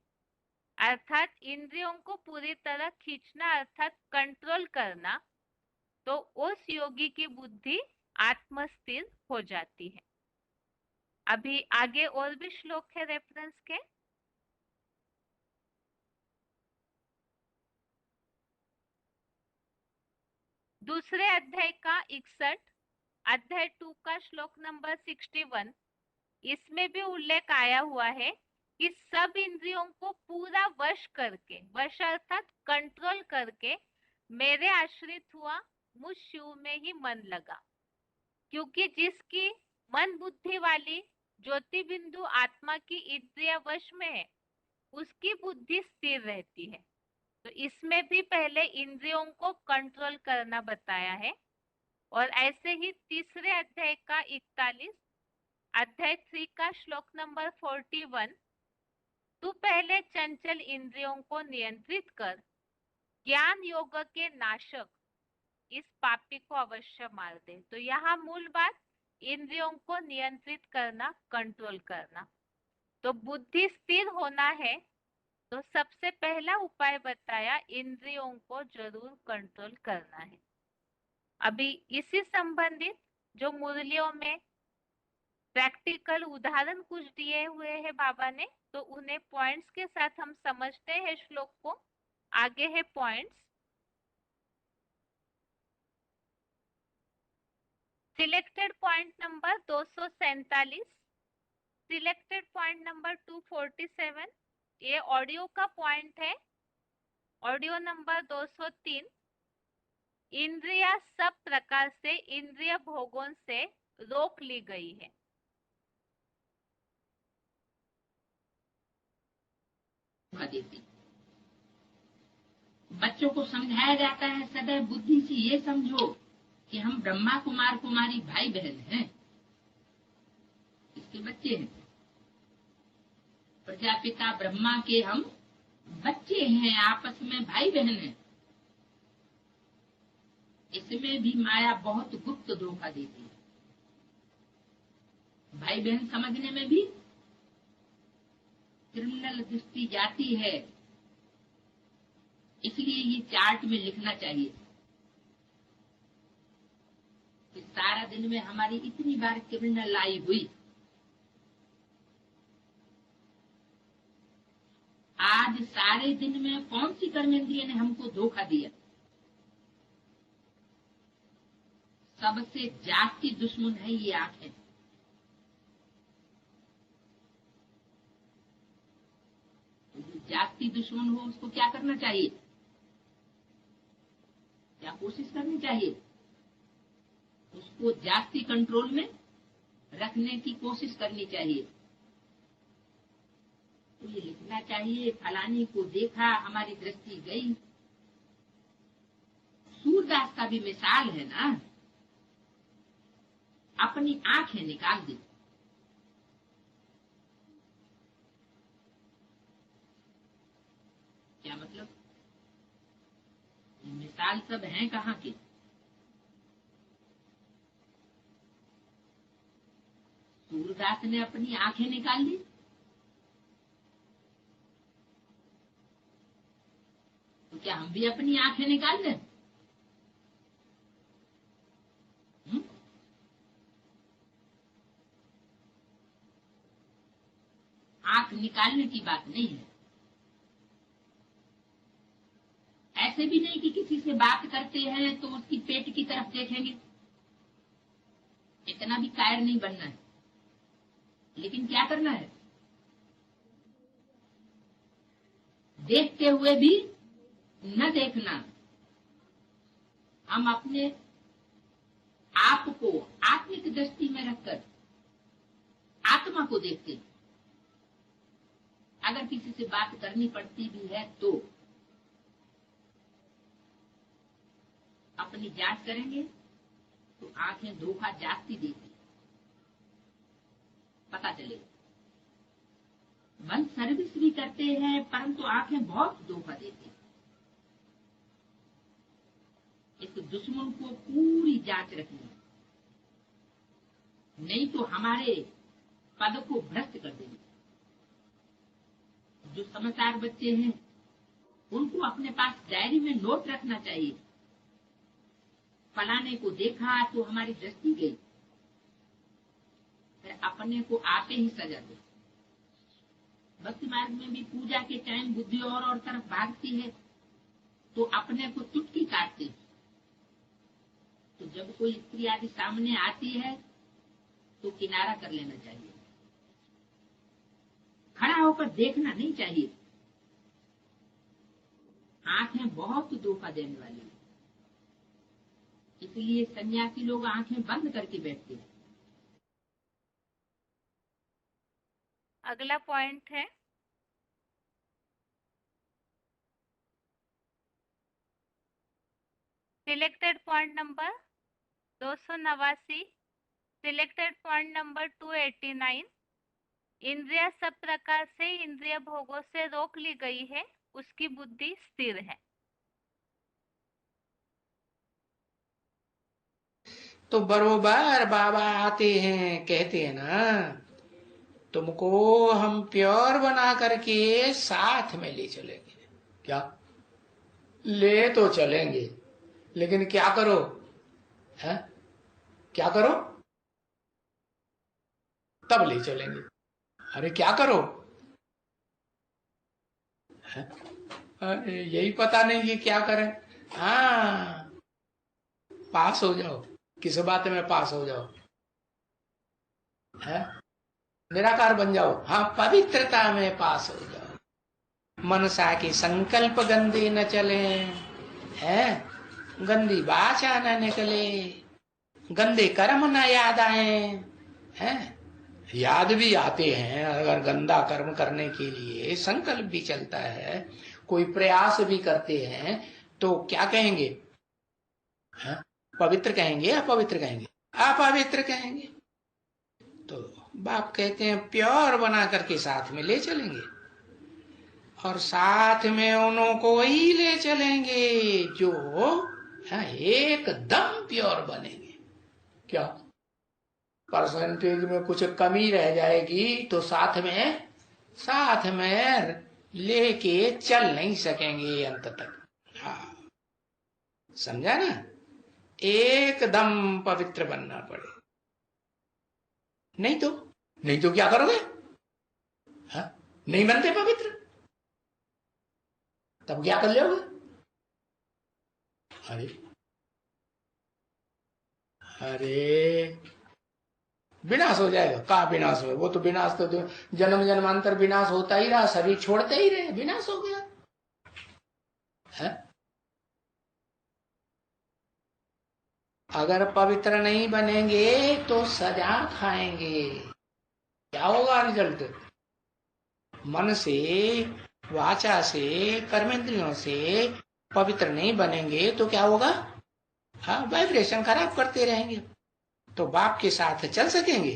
अर्थात इंद्रियों को पूरी तरह खींचना अर्थात कंट्रोल करना, तो उस योगी की बुद्धि आत्मस्थिर हो जाती है। अभी आगे और भी श्लोक है रेफरेंस के। दूसरे अध्याय का 61, अध्याय 2 का श्लोक नंबर 61, इसमें भी उल्लेख आया हुआ है कि सब इंद्रियों को पूरा वश करके, वश अर्थात कंट्रोल करके मेरे आश्रित हुआ, मुझ शिव में ही मन लगा। क्योंकि जिसकी मन बुद्धि वाली ज्योति बिंदु आत्मा की इंद्रिय वश में है, उसकी बुद्धि स्थिर रहती है। तो इसमें भी पहले इंद्रियों को कंट्रोल करना बताया है। और ऐसे ही तीसरे अध्याय का 41, अध्याय 3 का श्लोक नंबर 41, तू पहले चंचल इंद्रियों को नियंत्रित कर ज्ञान योग के नाशक इस पापी को अवश्य मार दे। तो यहाँ मूल बात इंद्रियों को नियंत्रित करना, कंट्रोल करना। तो बुद्धि स्थिर होना है तो सबसे पहला उपाय बताया इंद्रियों को जरूर कंट्रोल करना है। अभी इसी संबंधित जो मुरलियों में प्रैक्टिकल उदाहरण कुछ दिए हुए हैं बाबा ने, तो उन्हें पॉइंट्स के साथ हम समझते हैं श्लोक को। आगे है points. Selected point number 247, selected point number 247, ये ऑडियो का पॉइंट है। ऑडियो नंबर 203, इंद्रिया सब प्रकार से इंद्रिय भोगों से रोक ली गई है। बच्चों को समझाया जाता है सदैव बुद्धि से ये समझो कि हम ब्रह्मा कुमार कुमारी भाई बहन हैं, इसके बच्चे हैं। प्रजापिता ब्रह्मा के हम बच्चे हैं, आपस में भाई बहन हैं। इसमें भी माया बहुत गुप्त धोखा देती है। भाई बहन समझने में भी क्रिमिनल दृष्टि जाती है। इसलिए ये चार्ट में लिखना चाहिए कि सारा दिन में हमारी इतनी बार क्रिमिनल आई हुई, आज सारे दिन में कौन सी कर्मेंद्रिय ने हमको धोखा दिया। सबसे जास्ती दुश्मन है ये आंखें। तो जो जास्ती दुश्मन हो उसको क्या करना चाहिए, क्या कोशिश करनी चाहिए, उसको जास्ती कंट्रोल में रखने की कोशिश करनी चाहिए। तो ये लिखना चाहिए, फलानी को देखा, हमारी दृष्टि गई। सूरदास का भी मिसाल है ना, अपनी आंखें निकाल दी। क्या मतलब, ये मिसाल सब हैं कहाँ के। सूरदास ने अपनी आंखें निकाल ली, तो क्या हम भी अपनी आंखें निकाल लें? आंख निकालने की बात नहीं है। ऐसे भी नहीं कि किसी से बात करते हैं तो उसकी पेट की तरफ देखेंगे, इतना भी कायर नहीं बनना है। लेकिन क्या करना है, देखते हुए भी न देखना। हम अपने आपको आत्मिक दृष्टि में रखकर आत्मा को देखते हैं। अगर किसी से बात करनी पड़ती भी है तो अपनी जांच करेंगे तो आंखें धोखा जाती देती, पता चलेगा। मन सर्विस भी करते हैं परंतु आंखें बहुत धोखा देती हैं। इस दुश्मन को पूरी जांच रखनी है, नहीं तो हमारे पद को भ्रष्ट कर देंगे। जो समझदार बच्चे हैं उनको अपने पास डायरी में नोट रखना चाहिए। फलाने को देखा तो हमारी दृष्टि गई, फिर अपने को आपे ही सजा दे। भक्ति मार्ग में भी पूजा के टाइम बुद्धि और तरफ भागती है तो अपने को चुटकी काटते। तो जब कोई स्त्री आदि सामने आती है तो किनारा कर लेना चाहिए, खड़ा होकर देखना नहीं चाहिए। आंखें बहुत धोखा देने वाली है, इसलिए सन्यासी लोग आंखें बंद करके बैठते हैं। अगला पॉइंट है selected point number 289, selected point number 289। इंद्रिया सब प्रकार से इंद्रिय भोगों से रोक ली गई है, उसकी बुद्धि स्थिर है। तो बरोबर बाबा आते हैं, कहते हैं ना, तुमको हम प्योर बना करके साथ में ले चलेंगे। क्या ले तो चलेंगे, लेकिन क्या करो है? क्या करो तब ले चलेंगे। अरे क्या करो है? अरे यही पता नहीं कि क्या करें। हाँ, पास हो जाओ, किस बात में पास हो जाओ है? निराकार बन जाओ। हाँ, पवित्रता में पास हो जाओ। मनसा के संकल्प गंदे न चले हैं, गंदी वाचा न निकले, गंदे कर्म न याद आए हैं। याद भी आते हैं, अगर गंदा कर्म करने के लिए संकल्प भी चलता है, कोई प्रयास भी करते हैं, तो क्या कहेंगे है? पवित्र कहेंगे, अपवित्र कहेंगे? अपवित्र कहेंगे। तो बाप कहते हैं प्योर बना करके साथ में ले चलेंगे, और साथ में उन्हों को ही ले चलेंगे जो एकदम प्योर बनेंगे। क्या परसेंटेज में कुछ कमी रह जाएगी तो साथ में लेके चल नहीं सकेंगे अंत तक। हाँ, समझा ना? एकदम पवित्र बनना पड़े, नहीं तो क्या करोगे? हाँ, नहीं बनते पवित्र, तब क्या कर लोगे? अरे विनाश हो जाएगा। कहाँ विनाश हो? वो तो विनाश तो जन्म जन्मांतर विनाश होता ही रहा, शरीर छोड़ते ही रहे, विनाश हो गया है? अगर पवित्र नहीं बनेंगे तो सजा खाएंगे। क्या होगा रिजल्ट? मन से, वाचा से, कर्मेंद्रियों से पवित्र नहीं बनेंगे तो क्या होगा? हाँ, वाइब्रेशन खराब करते रहेंगे। तो बाप के साथ चल सकेंगे?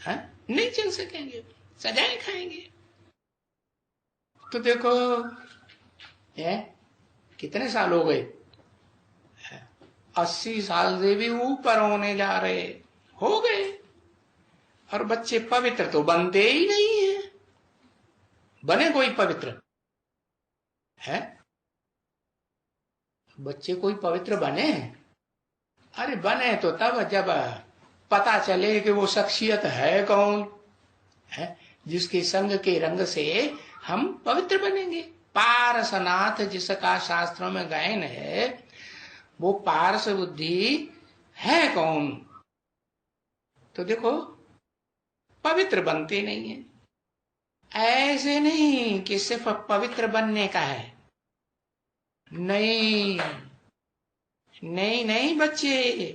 हाँ, नहीं चल सकेंगे, सजाएं खाएंगे। तो देखो कितने साल हो गए? 80 साल से भी ऊपर होने जा रहे हो गए, और बच्चे पवित्र तो बनते ही नहीं है। बने कोई पवित्र है? बच्चे कोई पवित्र बने? अरे बने तो तब जब पता चले कि वो शख्सियत है कौन है, जिसके संग के रंग से हम पवित्र बनेंगे। पारसनाथ जिसका शास्त्रों में गायन है, वो पारस बुद्धि है कौन? तो देखो पवित्र बनते नहीं है। ऐसे नहीं कि सिर्फ पवित्र बनने का है, नहीं नहीं नहीं बच्चे,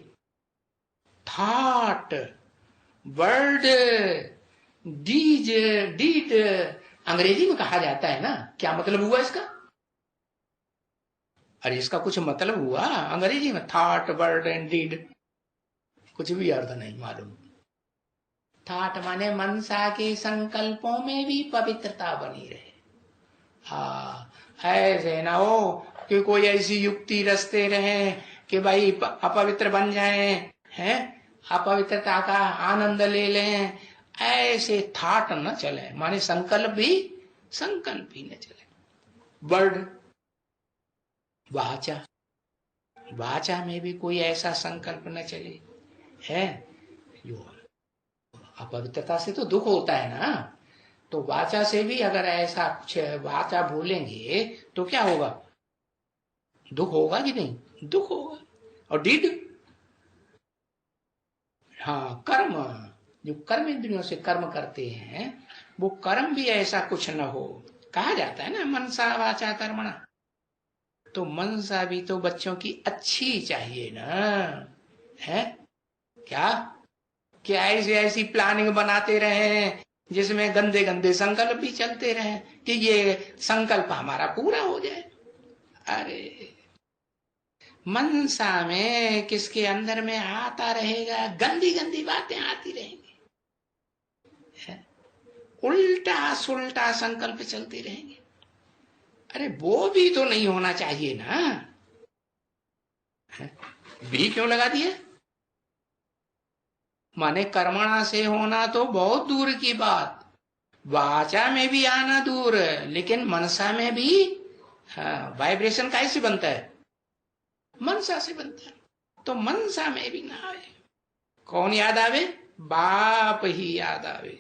थॉट, वर्ड, डीज, डीड अंग्रेजी में कहा जाता है ना, क्या मतलब हुआ इसका? अरे इसका कुछ मतलब हुआ अंग्रेजी में, थॉट, वर्ड एंड डीड, कुछ भी अर्थ नहीं मालूम। थॉट माने मनसा के संकल्पों में भी पवित्रता बनी रहे। हाँ, ऐसे ना हो कि कोई ऐसी युक्ति रचते रहे कि भाई अपवित्र बन जाए, हैं, अपवित्रता का आनंद ले लें, ऐसे थॉट न चले, माने संकल्प ही न चले। वर्ड, वाचा, वाचा में भी कोई ऐसा संकल्प न चले, है जो अपवित्रता से तो दुख होता है ना, तो वाचा से भी अगर ऐसा कुछ वाचा भूलेंगे तो क्या होगा? दुख होगा कि नहीं? दुख होगा। और डीड, हाँ कर्म, जो कर्म इंद्रियों से कर्म करते हैं वो कर्म भी ऐसा कुछ न हो। कहा जाता है ना मनसा वाचा कर्मणा, तो मनसा भी तो बच्चों की अच्छी चाहिए ना, है क्या? क्या ऐसी ऐसी प्लानिंग बनाते रहे जिसमें गंदे गंदे संकल्प भी चलते रहे कि ये संकल्प हमारा पूरा हो जाए। अरे मनसा में किसके अंदर में आता रहेगा, गंदी गंदी बातें आती रहेंगी, उल्टा सुल्टा संकल्प चलते रहेंगे। अरे वो भी तो नहीं होना चाहिए ना, भी क्यों लगा दिया? माने कर्मणा से होना तो बहुत दूर की बात, वाचा में भी आना दूर है, लेकिन मनसा में भी, हाँ, वाइब्रेशन कैसे बनता है? मनसा से बनता है। तो मनसा में भी ना आवे, कौन याद आवे? बाप ही याद आवे।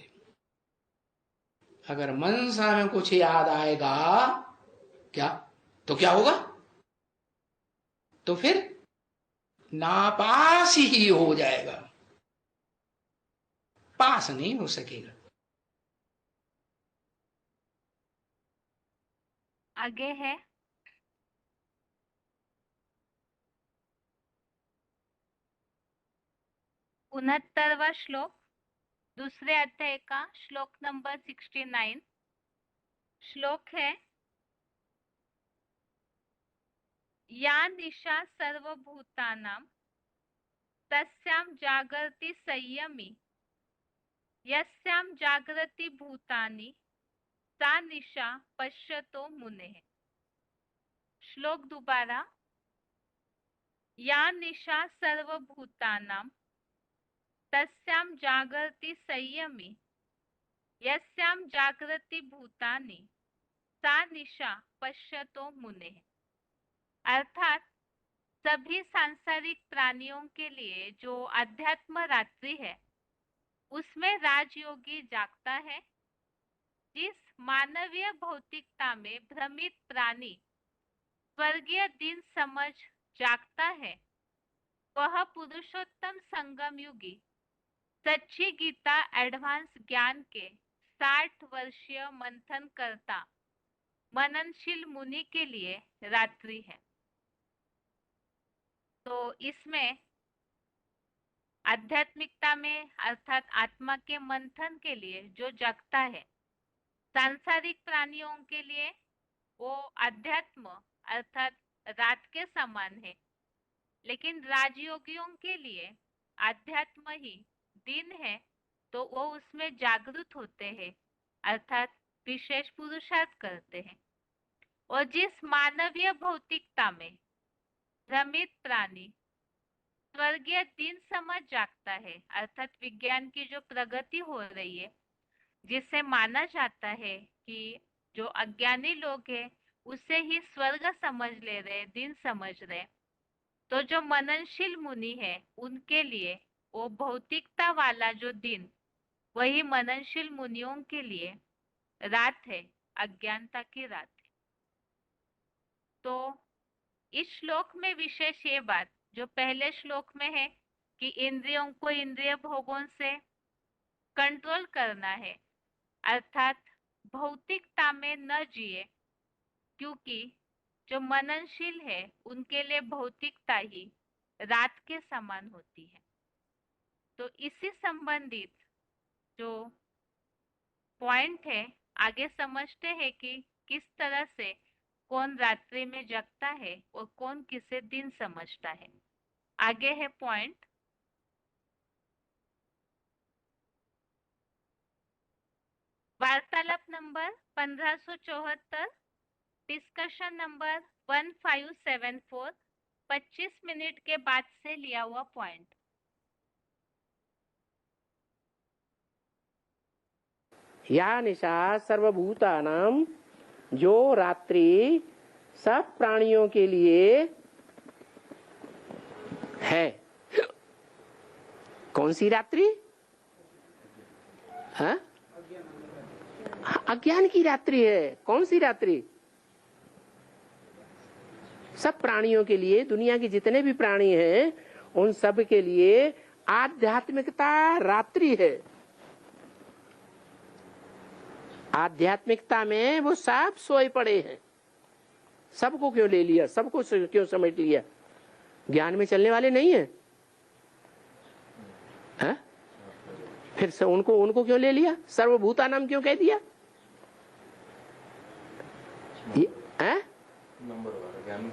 अगर मनसा में कुछ याद आएगा क्या, तो क्या होगा? तो फिर नापास ही हो जाएगा, पास नहीं हो सकेगा। आगे है 69वां श्लोक, दूसरे अध्याय का श्लोक नंबर 69। श्लोक है, या निशा सर्वभूतानां तस्यां जागर्ति संयमी, यस्यां जागृति भूतानि सा निशा पश्यतो मुनेः। श्लोक दोबारा, या निशा सर्वभूतानां तस्यां जागर्ति संयमी, यस्यां जागृति भूतानि सा निशा पश्यतो मुनेः। अर्थात सभी सांसारिक प्राणियों के लिए जो अध्यात्म रात्रि है उसमें राजयोगी जागता है। जिस मानवीय भौतिकता में भ्रमित प्राणी स्वर्गीय दिन समझ जागता है वह पुरुषोत्तम संगम युगी सच्ची गीता एडवांस ज्ञान के 60 वर्षीय मंथन करता मननशील मुनि के लिए रात्रि है। तो इसमें आध्यात्मिकता में अर्थात आत्मा के मंथन के लिए जो जगता है, सांसारिक प्राणियों के लिए वो अध्यात्म अर्थात रात के समान है, लेकिन राजयोगियों के लिए अध्यात्म ही दिन है, तो वो उसमें जागृत होते हैं अर्थात विशेष पुरुषार्थ करते हैं। और जिस मानवीय भौतिकता में भ्रमित प्राणी स्वर्गीय दिन समझ जागता है अर्थात विज्ञान की जो प्रगति हो रही है जिससे माना जाता है कि जो अज्ञानी लोग हैं उसे ही स्वर्ग समझ ले रहे, दिन समझ रहे, तो जो मननशील मुनि है उनके लिए वो भौतिकता वाला जो दिन वही मननशील मुनियों के लिए रात है, अज्ञानता की रात है। तो इस श्लोक में विशेष ये बात जो पहले श्लोक में है कि इंद्रियों को इंद्रिय भोगों से कंट्रोल करना है अर्थात भौतिकता में न जिए, क्योंकि जो मननशील है उनके लिए भौतिकता ही रात के समान होती है। तो इसी संबंधित जो पॉइंट है आगे समझते हैं कि किस तरह से कौन रात्रि में जगता है और कौन किसे दिन समझता है। आगे है पॉइंट वार्तालाप नंबर 1574, डिस्कशन नंबर 1574, 25 मिनट के बाद से लिया हुआ पॉइंट। या निशा सर्वभूतानाम, जो रात्रि सब प्राणियों के लिए है। कौन सी रात्रि? हाँ? अज्ञान की रात्रि है। कौन सी रात्रि? सब प्राणियों के लिए, दुनिया के जितने भी प्राणी हैं उन सब के लिए आध्यात्मिकता रात्रि है। आध्यात्मिकता में वो सब सोए पड़े हैं। सबको क्यों ले लिया? सबको क्यों समेट लिया? ज्ञान में चलने वाले नहीं है, है? फिर से उनको क्यों ले लिया? सर्वभूता नाम क्यों कह दिया? ये है?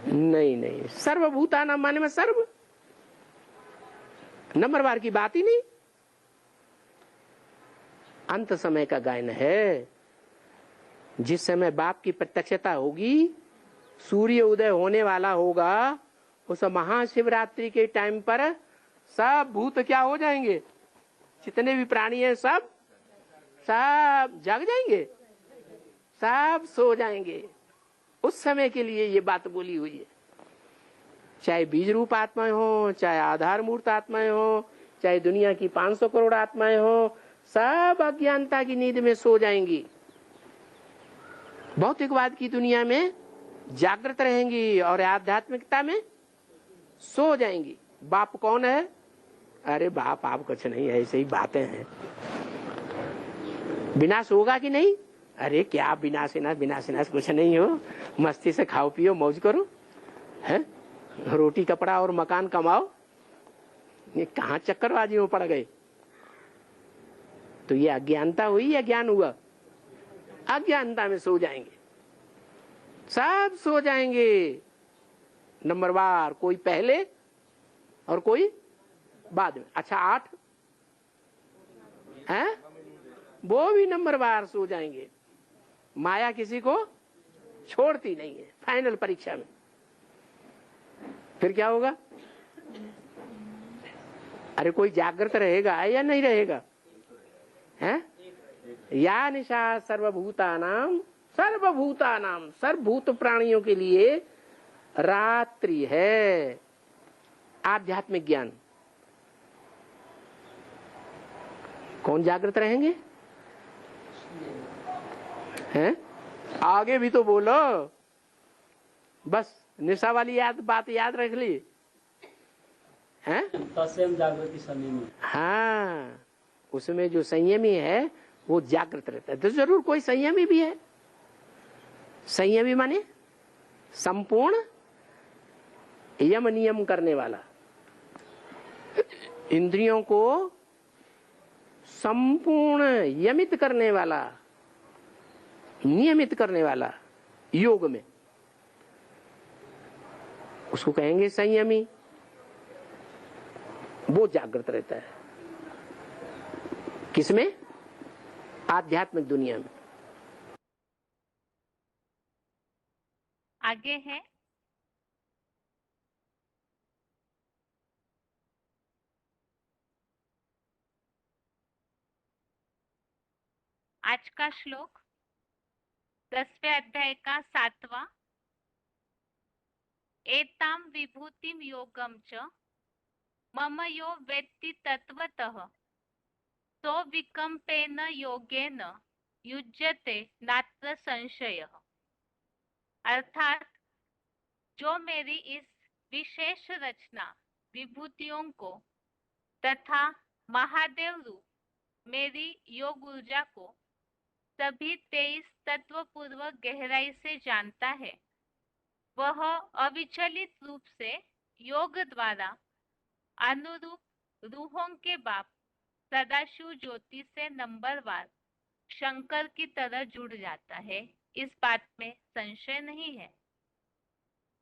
नहीं, सर्वभूता नाम माने में सर्व, नंबरवार की बात ही नहीं। अंत समय का गायन है। जिस समय बाप की प्रत्यक्षता होगी, सूर्य उदय होने वाला होगा, उस महाशिवरात्रि के टाइम पर सब भूत क्या हो जाएंगे? जितने भी प्राणी हैं सब जग जाएंगे, सब सो जाएंगे। उस समय के लिए ये बात बोली हुई है। चाहे बीज रूप आत्माएं हो, चाहे आधार मूर्त आत्माएं हो, चाहे दुनिया की 500 करोड़ आत्माएं हो, सब अज्ञानता की नींद में सो जाएंगी। भौतिकवाद की दुनिया में जागृत रहेंगी और आध्यात्मिकता में सो जाएंगी। बाप कौन है? अरे बाप आप कुछ नहीं, ऐसे ही बातें हैं। विनाश होगा कि नहीं? अरे क्या विनाश विनाश कुछ नहीं हो। मस्ती से खाओ पियो मौज करो, है? रोटी कपड़ा और मकान कमाओ। ये कहाँ चक्करबाजी में पड़ गए? तो ये अज्ञानता हुई या ज्ञान हुआ? अज्ञानता में सो जाएंगे, सब सो जाएंगे नंबरवार, कोई पहले और कोई बाद में। अच्छा 8 है, वो भी नंबरवार सो जाएंगे। माया किसी को छोड़ती नहीं है। फाइनल परीक्षा में फिर क्या होगा? अरे कोई जागृत रहेगा या नहीं रहेगा? है? या निशा सर्वभूतानाम, सर्वभूत प्राणियों के लिए रात्रि है। आध्यात्मिक ज्ञान। कौन जागृत रहेंगे? हैं? आगे भी तो बोलो। बस निशा वाली बात याद रख ली है? जागृति समय में, हाँ, उसमें जो संयमी है वो जागृत रहता है। तो जरूर कोई संयमी भी है। संयमी माने संपूर्ण यम नियम करने वाला, इंद्रियों को संपूर्ण यमित करने वाला, नियमित करने वाला योग में, उसको कहेंगे संयमी। वो जागृत रहता है। किसमें? आध्यात्मिक दुनिया में। आगे है आज का श्लोक 10वें अध्याय का 7वां। एताम विभूतिम योगम च मम यो वेत्ति तत्वतः सो विकम्पेन योगेन युज्यते नात्र संशयः। अर्थात जो मेरी इस विशेष रचना विभूतियों को तथा महादेव रूप मेरी योग ऊर्जा को सभी 23 तत्व पूर्वक गहराई से जानता है, वह अविचलित रूप से योग द्वारा अनुरूप रूहों के बाप सदाशिव ज्योति से नंबरवार शंकर की तरह जुड़ जाता है, इस बात में संशय नहीं है।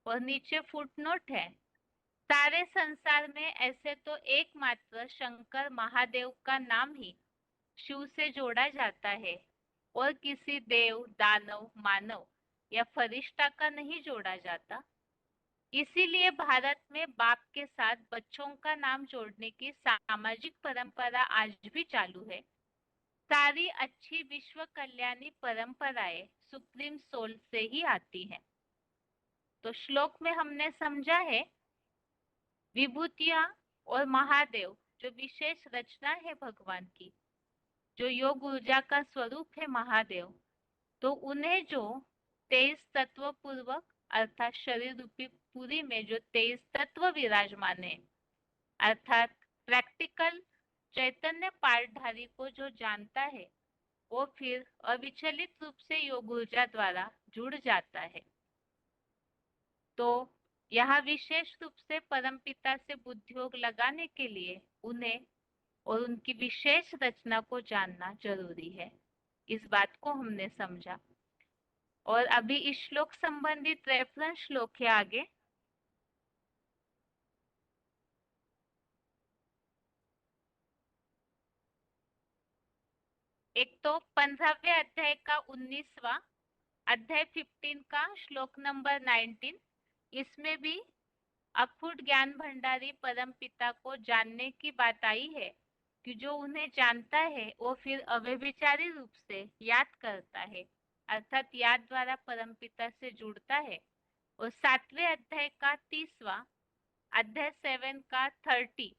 और नीचे फुटनोट है, सारे संसार में ऐसे तो एकमात्र शंकर महादेव का नाम ही शिव से जोड़ा जाता है और किसी देव, दानव, मानव या फरिश्ता का नहीं जोड़ा जाता। इसीलिए भारत में बाप के साथ बच्चों का नाम जोड़ने की सामाजिक परंपरा आज भी चालू है। सारी अच्छी विश्व कल्याणी परंपराएं सुप्रीम सोल से ही आती हैं। तो श्लोक में हमने समझा है विभूतियां और महादेव जो विशेष रचना है भगवान की, जो योग ऊर्जा का स्वरूप है महादेव, तो उन्हें जो 23 तत्व पूर्वक अर्थात शरीर रूपी पूरी में जो 23 तत्व विराजमान है, अर्थात प्रैक्टिकल चैतन्य पाठधारी को जो जानता है वो फिर अविचलित रूप से योग ऊर्जा द्वारा जुड़ जाता है। तो यहाँ विशेष रूप से परमपिता से बुद्धियोग लगाने के लिए उन्हें और उनकी विशेष रचना को जानना जरूरी है। इस बात को हमने समझा। और अभी इस श्लोक संबंधित रेफरेंस श्लोक है आगे। एक तो 15वें अध्याय का 19वां अध्याय 15 का श्लोक नंबर 19, इसमें भी अखूट ज्ञान भंडारी परम पिता को जानने की बात आई है कि जो उन्हें जानता है वो फिर अव्यभिचारी रूप से याद करता है, अर्थात याद द्वारा परम पिता से जुड़ता है। और 7वें अध्याय का 30वां अध्याय 7 का 30,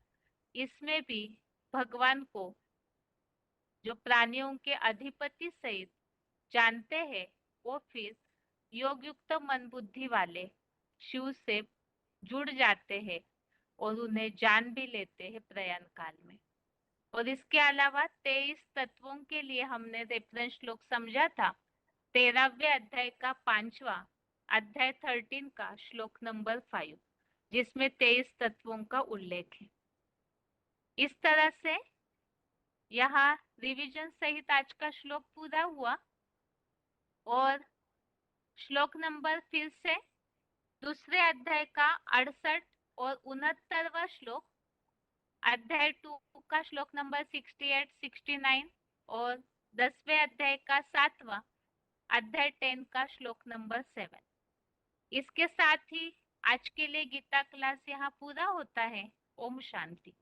इसमें भी भगवान को जो प्राणियों के अधिपति सहित जानते हैं वो फिर योग युक्त मन बुद्धि वाले शिव से जुड़ जाते हैं और उन्हें जान भी लेते हैं प्रयाण काल में। और इसके अलावा 23 तत्वों के लिए हमने रेफरेंस श्लोक समझा था 13वें अध्याय का 5वां अध्याय 13 का श्लोक नंबर 5, जिसमें 23 तत्वों का उल्लेख है। इस तरह से यहाँ रिवीजन सहित आज का श्लोक पूरा हुआ। और श्लोक नंबर फिर से दूसरे अध्याय का 68 और 69वां श्लोक, अध्याय 2 का श्लोक नंबर 68, 69 और 10वें अध्याय का 7वां अध्याय 10 का श्लोक नंबर 7। इसके साथ ही आज के लिए गीता क्लास यहाँ पूरा होता है। ओम शांति।